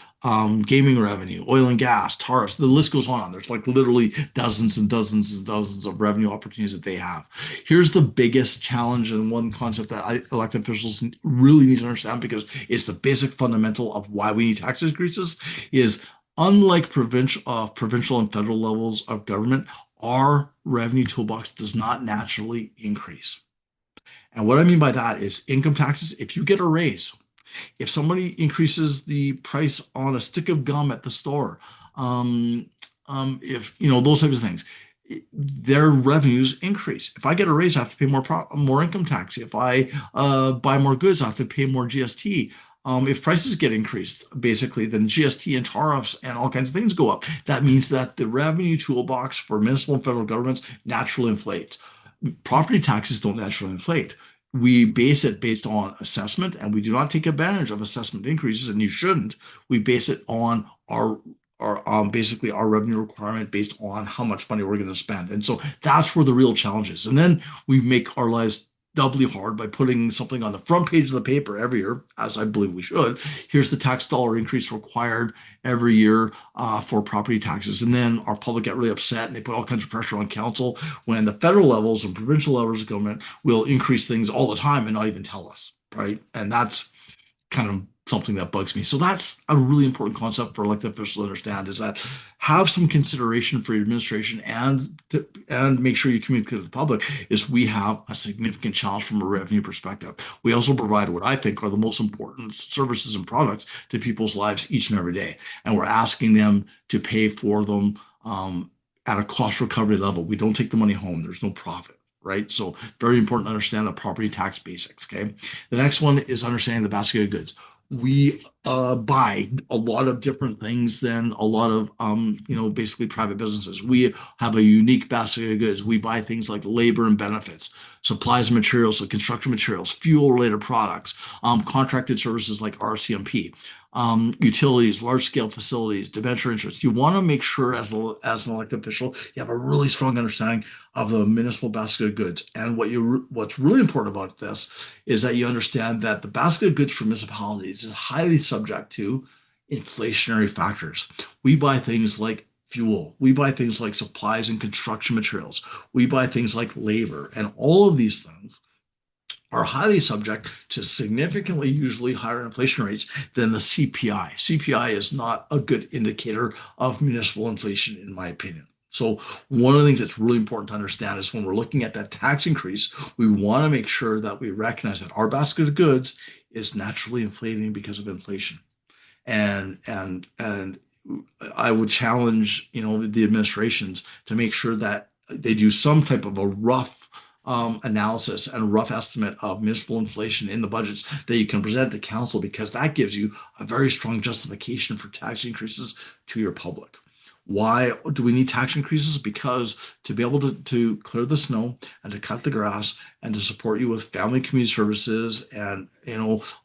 gaming revenue, oil and gas, tariffs. The list goes on. There's like literally dozens and dozens and dozens of revenue opportunities that they have. Here's the biggest challenge, and one concept that elected officials really need to understand, because it's the basic fundamental of why we need tax increases, is unlike provincial and federal levels of government, our revenue toolbox does not naturally increase. And what I mean by that is income taxes, if you get a raise, if somebody increases the price on a stick of gum at the store, if those types of things, their revenues increase. If I get a raise, I have to pay more income tax. If I buy more goods, I have to pay more GST. If prices get increased, basically, then GST and tariffs and all kinds of things go up. That means that the revenue toolbox for municipal and federal governments naturally inflates. Property taxes don't naturally inflate. We base it based on assessment, and we do not take advantage of assessment increases, and you shouldn't. We base it on our basically our revenue requirement based on how much money we're going to spend. And so that's where the real challenge is. And then we make our lives doubly hard by putting something on the front page of the paper every year, as I believe we should. Here's the tax dollar increase required every year for property taxes. And then our public get really upset, and they put all kinds of pressure on council when the federal levels and provincial levels of government will increase things all the time and not even tell us, right? And that's kind of something that bugs me. So that's a really important concept for elected officials to understand, is that have some consideration for your administration and make sure you communicate to the public, is we have a significant challenge from a revenue perspective. We also provide what I think are the most important services and products to people's lives each and every day. And we're asking them to pay for them at a cost recovery level. We don't take the money home. There's no profit. Right. So very important to understand the property tax basics. Okay. The next one is understanding the basket of goods. we buy a lot of different things than a lot of basically private businesses. We have a unique basket of goods. We buy things like labor and benefits, supplies and materials, so construction materials, fuel related products, contracted services like RCMP, utilities, large scale facilities, debenture interest. You want to make sure as an elected official you have a really strong understanding of the municipal basket of goods. And what's really important about this is that you understand that the basket of goods for municipalities is highly subject to inflationary factors. We buy things like fuel, we buy things like supplies and construction materials, we buy things like labor, and all of these things are highly subject to significantly, usually higher inflation rates than the CPI. CPI is not a good indicator of municipal inflation, in my opinion. So, one of the things that's really important to understand is when we're looking at that tax increase, we want to make sure that we recognize that our basket of goods is naturally inflating because of inflation. And I would challenge, the administrations to make sure that they do some type of a rough analysis and a rough estimate of municipal inflation in the budgets that you can present to council, because that gives you a very strong justification for tax increases to your public. Why do we need tax increases? Because to be able to clear the snow and to cut the grass and to support you with family community services and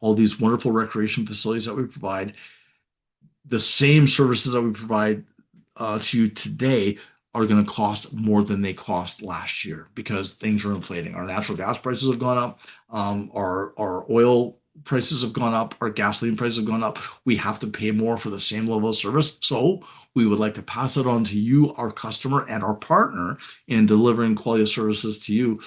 all these wonderful recreation facilities that we provide, the same services that we provide to you today are going to cost more than they cost last year because things are inflating. Our natural gas prices have gone up. Our oil prices have gone up. Our gasoline prices have gone up. We have to pay more for the same level of service. So we would like to pass it on to you, our customer, and our partner in delivering quality of services to you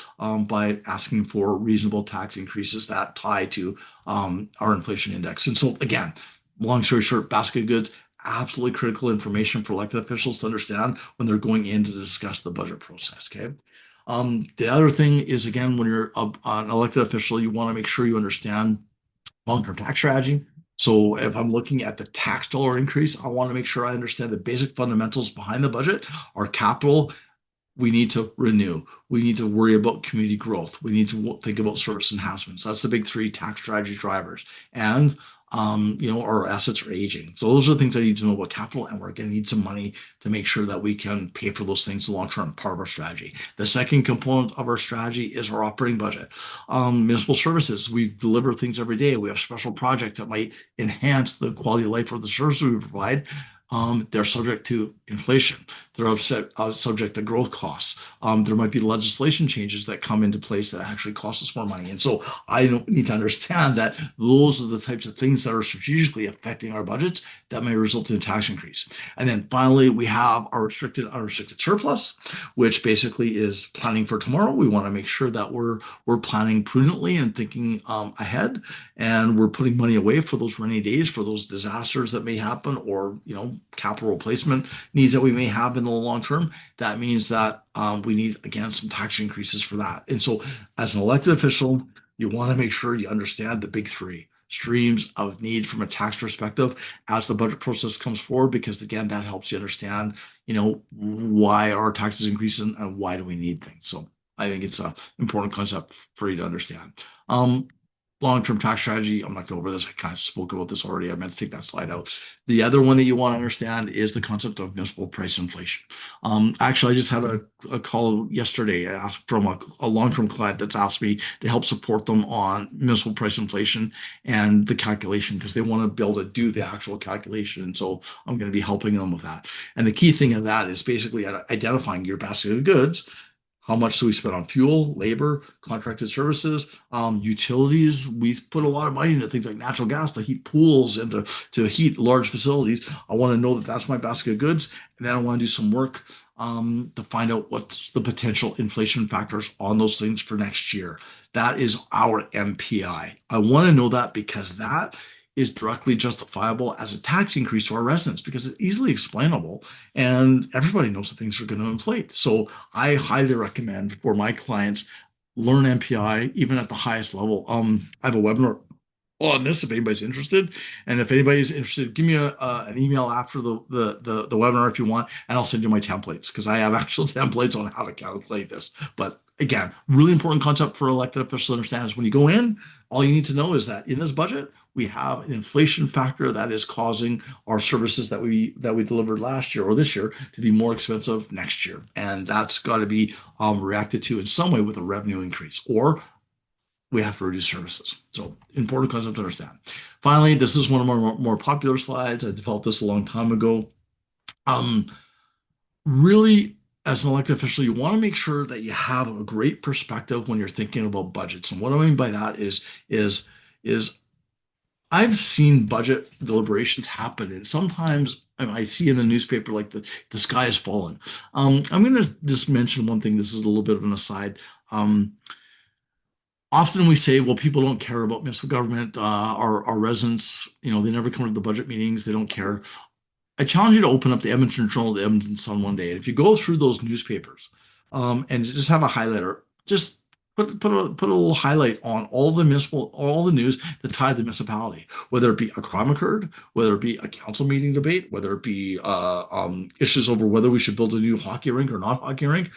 by asking for reasonable tax increases that tie to our inflation index. And so, again, long story short, basket of goods, absolutely critical information for elected officials to understand when they're going in to discuss the budget process. Okay. The other thing is, again, when you're an elected official, you want to make sure you understand long-term tax strategy. So if I'm looking at the tax dollar increase, I want to make sure I understand the basic fundamentals behind the budget. Our capital, we need to renew. We need to worry about community growth. We need to think about service enhancements. That's the big three tax strategy drivers. And our assets are aging. So those are the things I need to know about capital, and we're going to need some money to make sure that we can pay for those things long term, part of our strategy. The second component of our strategy is our operating budget. Municipal services, we deliver things every day. We have special projects that might enhance the quality of life for the services we provide. They're subject to inflation. They're subject to growth costs. There might be legislation changes that come into place that actually cost us more money. And so I don't need to understand that those are the types of things that are strategically affecting our budgets that may result in a tax increase. And then finally, we have our restricted, unrestricted surplus, which basically is planning for tomorrow. We want to make sure that we're planning prudently and thinking ahead, and we're putting money away for those rainy days, for those disasters that may happen, or capital replacement needs that we may have in the long term. That means that we need, again, some tax increases for that. And so, as an elected official, you want to make sure you understand the big three streams of need from a tax perspective as the budget process comes forward, because again, that helps you understand, why our taxes increasing and why do we need things. So I think it's an important concept for you to understand. Long-term tax strategy, I'm not going over this. I kind of spoke about this already. I meant to take that slide out. The other one that you want to understand is the concept of municipal price inflation. Actually, I just had a call yesterday. I asked from a long-term client that's asked me to help support them on municipal price inflation and the calculation, because they want to be able to do the actual calculation. And so I'm going to be helping them with that. And the key thing of that is basically identifying your basket of goods. How much do we spend on fuel, labor, contracted services, utilities? We put a lot of money into things like natural gas to heat pools and to heat large facilities. I want to know that that's my basket of goods. And then I want to do some work to find out what's the potential inflation factors on those things for next year. That is our MPI. I want to know that because that is directly justifiable as a tax increase to our residents, because it's easily explainable and everybody knows that things are going to inflate. So I highly recommend for my clients learn MPI even at the highest level. I have a webinar on this if anybody's interested, and if anybody's interested, give me an email after the webinar if you want, and I'll send you my templates, because I have actual templates on how to calculate this. But again, really important concept for elected officials to understand is when you go in, all you need to know is that in this budget, we have an inflation factor that is causing our services that we delivered last year or this year to be more expensive next year, and that's got to be reacted to in some way with a revenue increase, or we have to reduce services. So important concept to understand. Finally, this is one of our more popular slides. I developed this a long time ago. Um, Really, as an elected official, you want to make sure that you have a great perspective when you're thinking about budgets. And what I mean by that is I've seen budget deliberations happen, and sometimes I see in the newspaper like the sky has fallen. I'm going to just mention one thing. This is a little bit of an aside. Often we say, well, people don't care about municipal government. Our residents, they never come to the budget meetings. They don't care. I challenge you to open up the Edmonton Journal, the Edmonton Sun one day. And if you go through those newspapers, and just have a highlighter, just put a little highlight on all the news that tie to the municipality, whether it be a crime occurred, whether it be a council meeting debate, whether it be issues over whether we should build a new hockey rink or not hockey rink.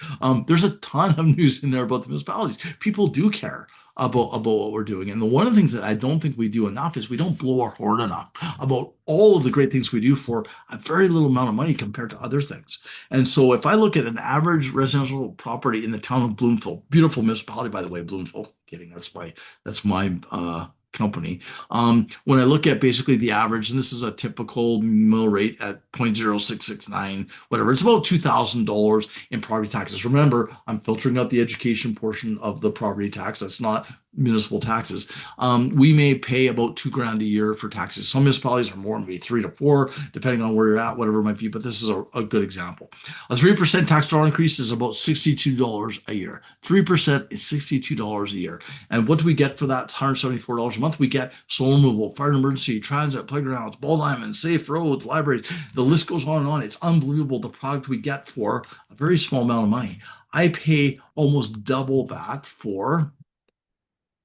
There's a ton of news in there about the municipalities. People do care about what we're doing. And one of the things that I don't think we do enough is we don't blow our horn enough about all of the great things we do for a very little amount of money compared to other things. And so if I look at an average residential property in the town of Bloomfield, beautiful municipality, by the way, Bloomfield, kidding, that's my company. When I look at basically the average, and this is a typical mill rate at 0.0669, whatever, it's about $2,000 in property taxes. Remember, I'm filtering out the education portion of the property tax. That's not municipal taxes. We may pay about $2,000 a year for taxes. Some municipalities are more, maybe 3 to 4, depending on where you're at, whatever it might be. But this is a good example. A 3% tax dollar increase is about $62 a year. 3% is $62 a year. And what do we get for that? It's $174 a month. We get snow removal, fire and emergency, transit, playgrounds, ball diamonds, safe roads, libraries. The list goes on and on. It's unbelievable the product we get for a very small amount of money. I pay almost double that for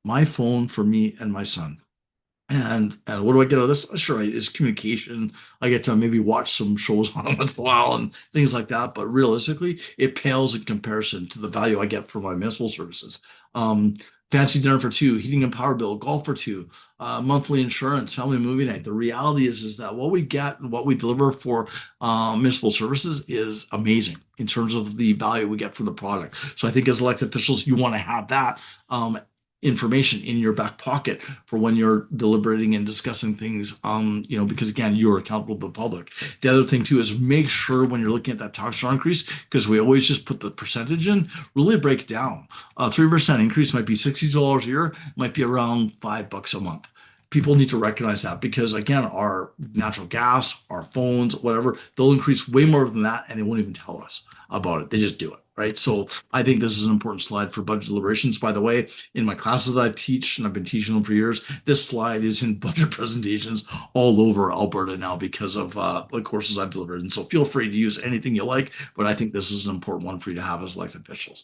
my phone for me and my son. And what do I get out of this? Sure, it's communication. I get to maybe watch some shows on it once in a while and things like that. But realistically, it pales in comparison to the value I get for my municipal services. Um, Fancy dinner for two, heating and power bill, golf for two, monthly insurance, family movie night. The reality is that what we get and what we deliver for municipal services is amazing in terms of the value we get from the product. So I think as elected officials, you want to have that information in your back pocket for when you're deliberating and discussing things, because again, you're accountable to the public. The other thing too is make sure when you're looking at that tax dollar increase, because we always just put the percentage in, really break it down. A 3% increase might be $60 a year, might be around $5 a month. People need to recognize that because again, our natural gas, our phones, whatever, they'll increase way more than that and they won't even tell us about it. They just do it. Right. So I think this is an important slide for budget deliberations. By the way, in my classes I teach, and I've been teaching them for years, this slide is in budget presentations all over Alberta now because of the courses I've delivered. And so feel free to use anything you like, but I think this is an important one for you to have as elected officials.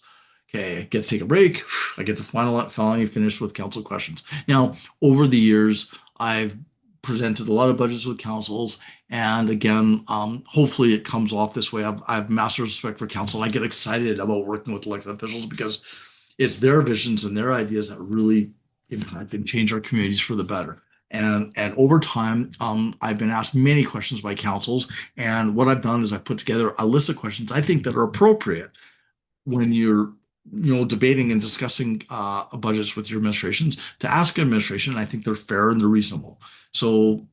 Okay, I get to take a break. I get to finally finish with council questions. Now, over the years, I've presented a lot of budgets with councils. And again, hopefully it comes off this way. I have massive respect for council. And I get excited about working with elected officials because it's their visions and their ideas that really impact and change our communities for the better. And over time, I've been asked many questions by councils. And what I've done is I've put together a list of questions I think that are appropriate when you're debating and discussing budgets with your administrations to ask an administration. And I think they're fair and they're reasonable. So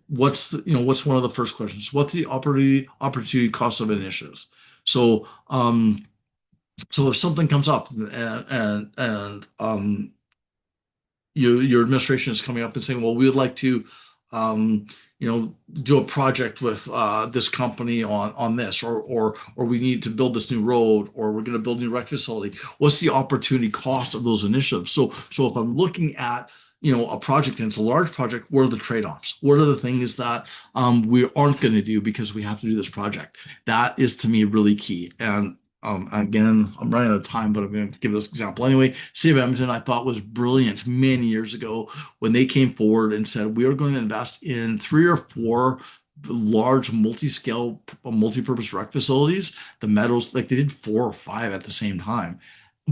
what's one of the first questions? What's the opportunity cost of initiatives? So so if something comes up and your administration is coming up and saying, well, we would like to do a project with this company on this, or we need to build this new road, or we're going to build a new rec facility. What's the opportunity cost of those initiatives? So if I'm looking at a project and it's a large project, what are the trade-offs? What are the things that we aren't going to do because we have to do this project? That is to me really key. And again, I'm running out of time, but I'm going to give this example anyway. City of Edmonton, I thought was brilliant many years ago when they came forward and said, we are going to invest in 3 or 4 large multi-scale, multi-purpose rec facilities. The Meadows, like they did 4 or 5 at the same time.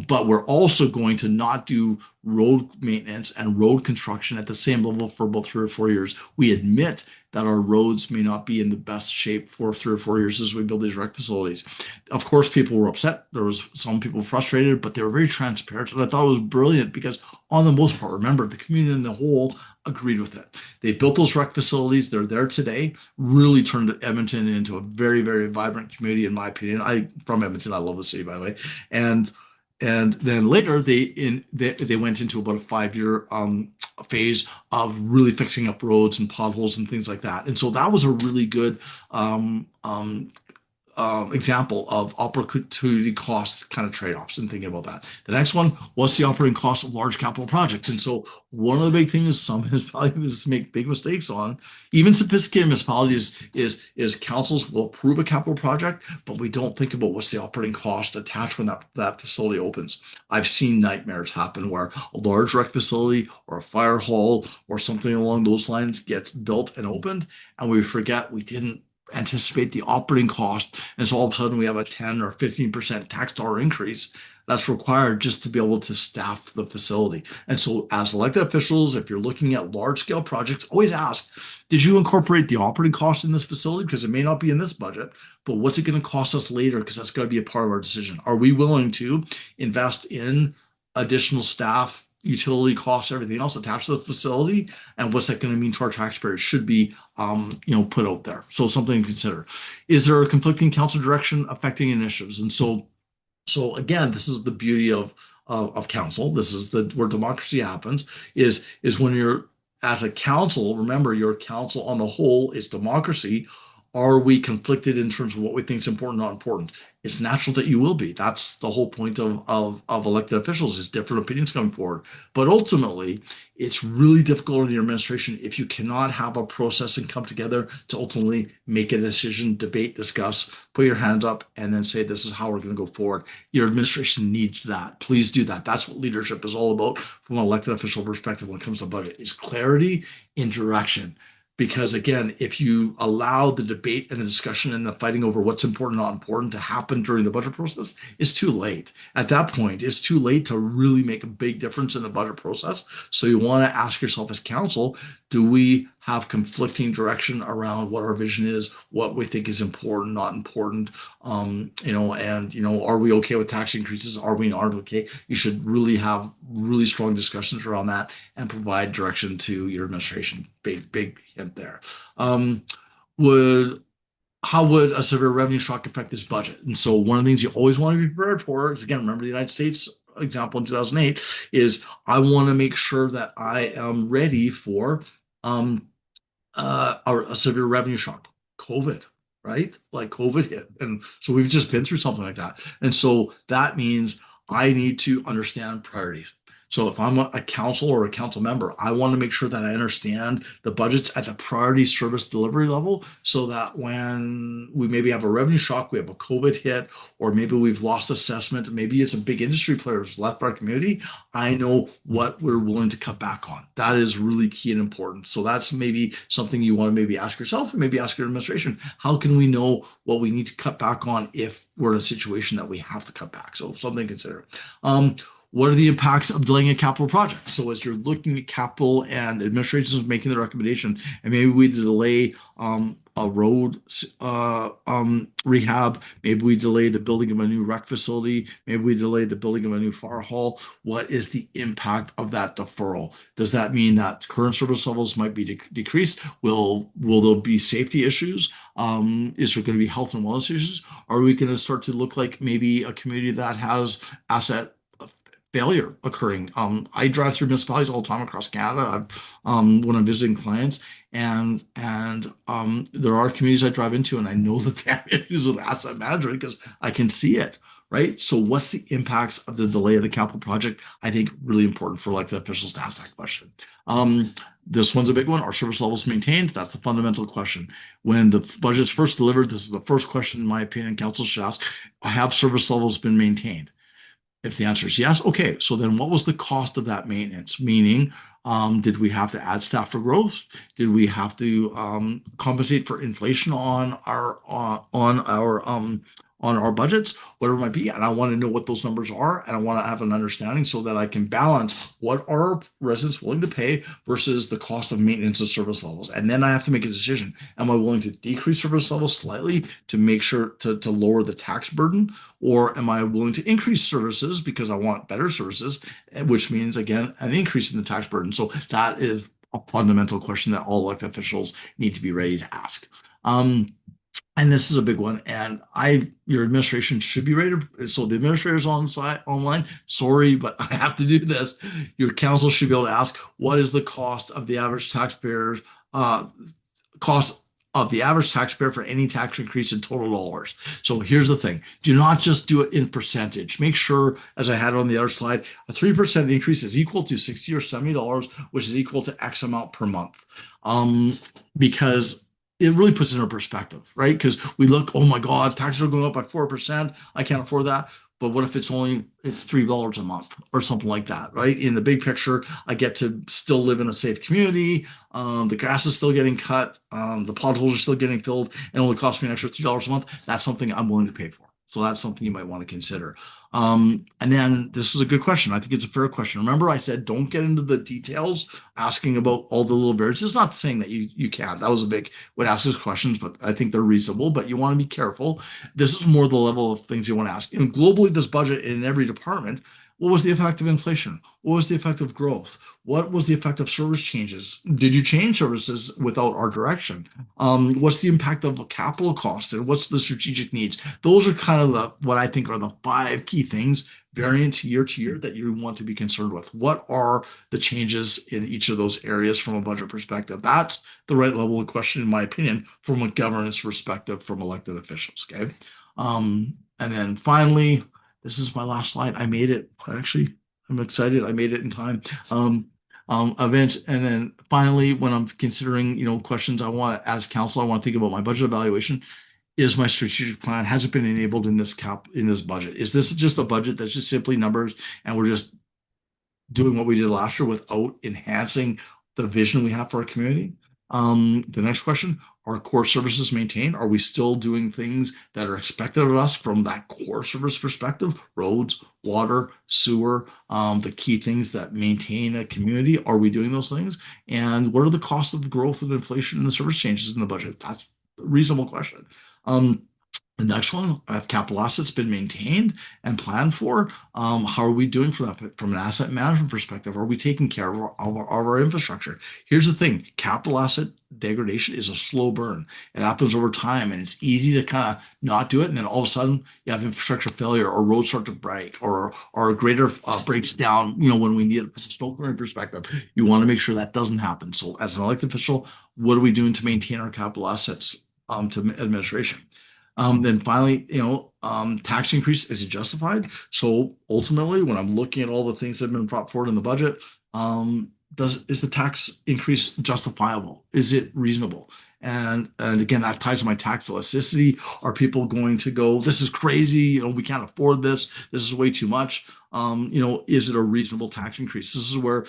but we're also going to not do road maintenance and road construction at the same level for about 3 or 4 years. We admit that our roads may not be in the best shape for 3 or 4 years as we build these rec facilities. Of course, people were upset. There was some people frustrated, but they were very transparent, and I thought it was brilliant because, on the most part, remember, the community in the whole agreed with it. They built those rec facilities. They're there today. Really turned Edmonton into a very, very vibrant community, in my opinion. From Edmonton. I love the city, by the way, and and then later they went into about a 5 year phase of really fixing up roads and potholes and things like that. And so that was a really good um, um, example of opportunity cost kind of trade-offs and thinking about that. The next one, what's the operating cost of large capital projects? And so one of the big things some municipalities make big mistakes on, even sophisticated municipalities, is councils will approve a capital project, but we don't think about what's the operating cost attached when that facility opens. I've seen nightmares happen where a large rec facility or a fire hall or something along those lines gets built and opened, and we forget we didn't anticipate the operating cost. And so all of a sudden we have a 10 or 15% tax dollar increase that's required just to be able to staff the facility. And so as elected officials, if you're looking at large scale projects, always ask, did you incorporate the operating cost in this facility? Because it may not be in this budget, but what's it going to cost us later? Because that's got to be a part of our decision. Are we willing to invest in additional staff, utility costs, everything else attached to the facility, and what's that going to mean to our taxpayers should be put out there. So something to consider. Is there a conflicting council direction affecting initiatives? And so again, this is the beauty of council. This is the where democracy happens. Is when you're as a council. Remember, your council on the whole is democracy. Are we conflicted in terms of what we think is important, not important? It's natural that you will be. That's the whole point of elected officials is different opinions coming forward. But ultimately, it's really difficult in your administration if you cannot have a process and come together to ultimately make a decision, debate, discuss, put your hands up, and then say, this is how we're going to go forward. Your administration needs that. Please do that. That's what leadership is all about from an elected official perspective when it comes to budget, is clarity in direction. Because again, if you allow the debate and the discussion and the fighting over what's important, not important to happen during the budget process, it's too late. At that point, it's too late to really make a big difference in the budget process. So you want to ask yourself as council, do we have conflicting direction around what our vision is, what we think is important, not important, are we okay with tax increases? Are we not okay? You should really have really strong discussions around that and provide direction to your administration. Big hint there. Um, would How would a severe revenue shock affect this budget? And so one of the things you always want to be prepared for is, again, remember the United States example in 2008, is I want to make sure that I am ready for um, a severe revenue shock, COVID, right? Like COVID hit. And so we've just been through something like that. And so that means I need to understand priorities. So if I'm a council or a council member, I want to make sure that I understand the budgets at the priority service delivery level so that when we maybe have a revenue shock, we have a COVID hit, or maybe we've lost assessment, maybe it's a big industry player who's left our community, I know what we're willing to cut back on. That is really key and important. So that's maybe something you want to maybe ask yourself and maybe ask your administration. How can we know what we need to cut back on if we're in a situation that we have to cut back? So something to consider. What are the impacts of delaying a capital project? So as you're looking at capital and administration is making the recommendation, and maybe we delay a road rehab, maybe we delay the building of a new rec facility, maybe we delay the building of a new fire hall. What is the impact of that deferral? Does that mean that current service levels might be decreased? Will there be safety issues? Is there going to be health and wellness issues? Are we going to start to look like maybe a community that has asset failure occurring? I drive through municipalities all the time across Canada when I'm visiting clients, and there are communities I drive into, and I know that they have issues with asset management because I can see it. Right. So, what's the impacts of the delay of the capital project? I think really important for elected officials to ask that question. This one's a big one. Are service levels maintained? That's the fundamental question. When the budget's first delivered, this is the first question, in my opinion, council should ask: have service levels been maintained? If the answer is yes, okay. So then what was the cost of that maintenance? Meaning, did we have to add staff for growth? Did we have to compensate for inflation on our on our budgets, whatever it might be, and I want to know what those numbers are, and I want to have an understanding so that I can balance what are residents willing to pay versus the cost of maintenance of service levels. And then I have to make a decision. Am I willing to decrease service levels slightly to make sure to lower the tax burden, or am I willing to increase services because I want better services, which means again an increase in the tax burden? So that is a fundamental question that all elected officials need to be ready to ask. Um, and this is a big one. And your administration should be ready to, so the administrators on site online, sorry, but I have to do this. Your council should be able to ask, what is the cost of the average taxpayer's cost of the average taxpayer for any tax increase in total dollars? So here's the thing. Do not just do it in percentage. Make sure, as I had on the other slide, a 3% increase is equal to 60 or $70, which is equal to X amount per month. Um, because it really puts it in perspective, right? Because we look, oh my God, taxes are going up by 4%. I can't afford that. But what if it's $3 a month or something like that, right? In the big picture, I get to still live in a safe community. The grass is still getting cut. The potholes are still getting filled, and only costs me an extra $3 a month. That's something I'm willing to pay for. So that's something you might want to consider. And then this is a good question. I think it's a fair question. Remember, I said don't get into the details, asking about all the little variances. It's not saying that you can't. That was a big would ask those questions, but I think they're reasonable. But you want to be careful. This is more the level of things you want to ask. And globally, this budget in every department, what was the effect of inflation? What was the effect of growth? What was the effect of service changes? Did you change services without our direction? What's the impact of capital costs and what's the strategic needs? Those are kind of what I think are the five key things, variance year to year, that you want to be concerned with. What are the changes in each of those areas from a budget perspective? That's the right level of question, in my opinion, from a governance perspective from elected officials. Okay. And then finally, this is my last slide. I made it. Actually, I'm excited. I made it in time. Event, and then finally, when I'm considering, questions I want to ask council, I want to think about my budget evaluation. Is my strategic plan, has it been enabled in this budget? Is this just a budget that's just simply numbers and we're just doing what we did last year without enhancing the vision we have for our community? The next question, are core services maintained? Are we still doing things that are expected of us from that core service perspective? Roads, water, sewer, the key things that maintain a community. Are we doing those things? And what are the costs of the growth and inflation and the service changes in the budget? That's a reasonable question. Um, the next one, have capital assets been maintained and planned for? How are we doing for that from an asset management perspective? Are we taking care of our infrastructure? Here's the thing, capital asset degradation is a slow burn. It happens over time and it's easy to kind of not do it. And then all of a sudden you have infrastructure failure or roads start to break or a greater breaks down, when we need it from a snow clearing perspective. You want to make sure that doesn't happen. So as an elected official, what are we doing to maintain our capital assets to administration? Then finally, tax increase, is it justified? So ultimately, when I'm looking at all the things that have been brought forward in the budget, is the tax increase justifiable? Is it reasonable? And again, that ties to my tax elasticity. Are people going to go, this is crazy, we can't afford this, this is way too much? Is it a reasonable tax increase? This is where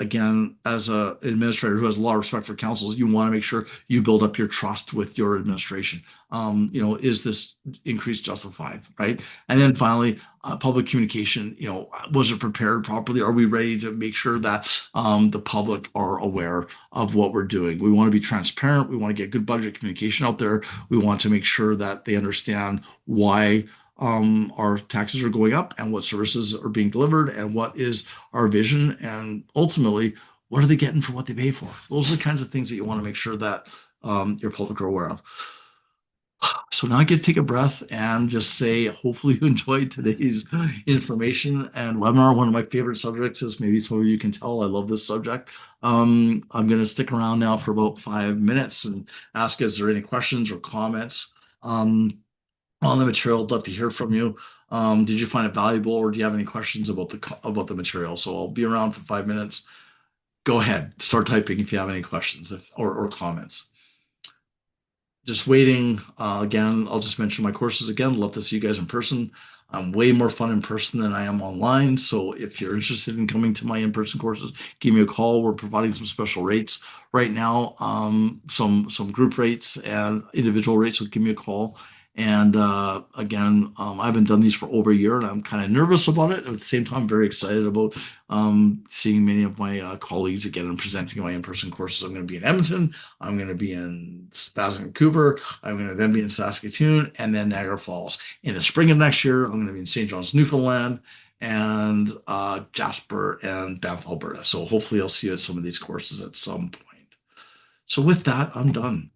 again, as an administrator who has a lot of respect for councils, you want to make sure you build up your trust with your administration. Is this increase justified, right? And then finally, public communication, was it prepared properly? Are we ready to make sure that the public are aware of what we're doing? We want to be transparent. We want to get good budget communication out there. We want to make sure that they understand why our taxes are going up and what services are being delivered and what is our vision, and ultimately what are they getting for what they pay for. Those are the kinds of things that you want to make sure that your public are aware of. So now I get to take a breath and just say, hopefully you enjoyed today's information and webinar. One of my favorite subjects, is maybe some of you can tell, I love this subject. I'm going to stick around now for about 5 minutes and ask, is there any questions or comments on the material? I'd love to hear from you. Did you find it valuable, or do you have any questions about the material? So I'll be around for 5 minutes. Go ahead, start typing if you have any questions or comments. Just waiting. Again, I'll just mention my courses again. Love to see you guys in person. I'm way more fun in person than I am online. So if you're interested in coming to my in-person courses, give me a call. We're providing some special rates right now, some group rates and individual rates. So give me a call. And again, I haven't done these for over a year, and I'm kind of nervous about it. At the same time, very excited about seeing many of my colleagues again and presenting my in-person courses. I'm going to be in Edmonton. I'm going to be in Vancouver. I'm going to then be in Saskatoon and then Niagara Falls. In the spring of next year, I'm going to be in St. John's, Newfoundland, and Jasper and Banff, Alberta. So hopefully, I'll see you at some of these courses at some point. So with that, I'm done.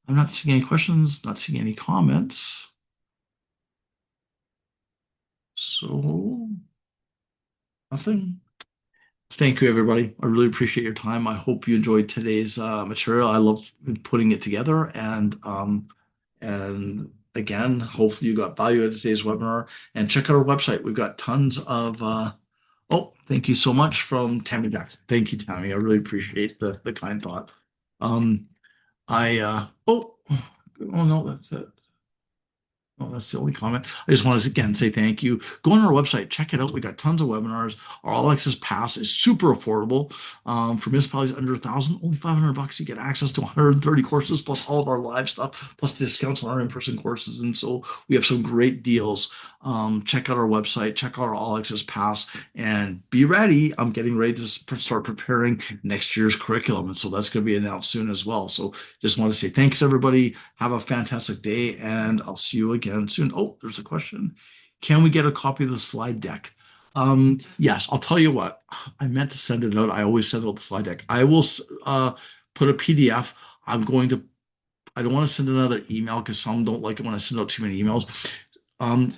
I'm not seeing any questions, not seeing any comments. So nothing. Thank you, everybody. I really appreciate your time. I hope you enjoyed today's material. I love putting it together, and again, hopefully you got value out of today's webinar. And check out our website. We've got tons of. Oh, thank you so much from Tammy Jackson. Thank you, Tammy. I really appreciate the kind thought. Um, oh no, that's it. Oh, that's the only comment. I just want to again say thank you. Go on our website, check it out. We got tons of webinars. Our All Access Pass is super affordable. For municipalities under 1,000, only $500. You get access to 130 courses plus all of our live stuff, plus discounts on our in-person courses. And so we have some great deals. Check out our website, check out our All Access Pass, and be ready. I'm getting ready to start preparing next year's curriculum, and so that's going to be announced soon as well. So just want to say thanks, everybody. Have a fantastic day, and I'll see you again soon. Oh, there's a question. Can we get a copy of the slide deck? Yes, I'll tell you what. I meant to send it out. I always send out the slide deck. I will put a PDF. I'm going to, I don't want to send another email because some don't like it when I send out too many emails.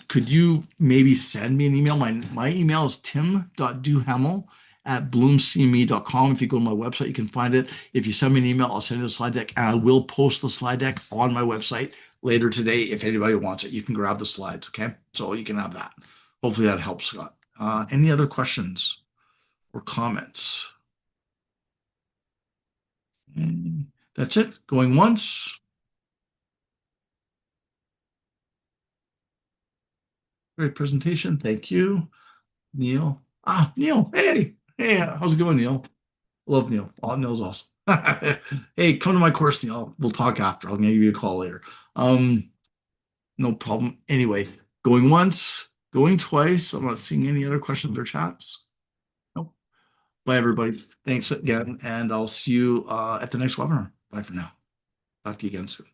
Could you maybe send me an email? My email is tim.duhamel@bloomcme.com. If you go to my website, you can find it. If you send me an email, I'll send you the slide deck, and I will post the slide deck on my website later today. If anybody wants it, you can grab the slides. Okay, so you can have that. Hopefully that helps, Scott. Any other questions or comments? And that's it. Going once. Great presentation. Thank you, Neil. Neil. Hey, hey, how's it going, Neil? Love Neil. Oh, Neil's awesome. Hey, come to my course, Neil. We'll talk after. I'm gonna give you a call later. Um, no problem. Anyway, going once, going twice. I'm not seeing any other questions or chats. Nope. Bye, everybody. Thanks again, and I'll see you at the next webinar. Bye for now. Talk to you again soon.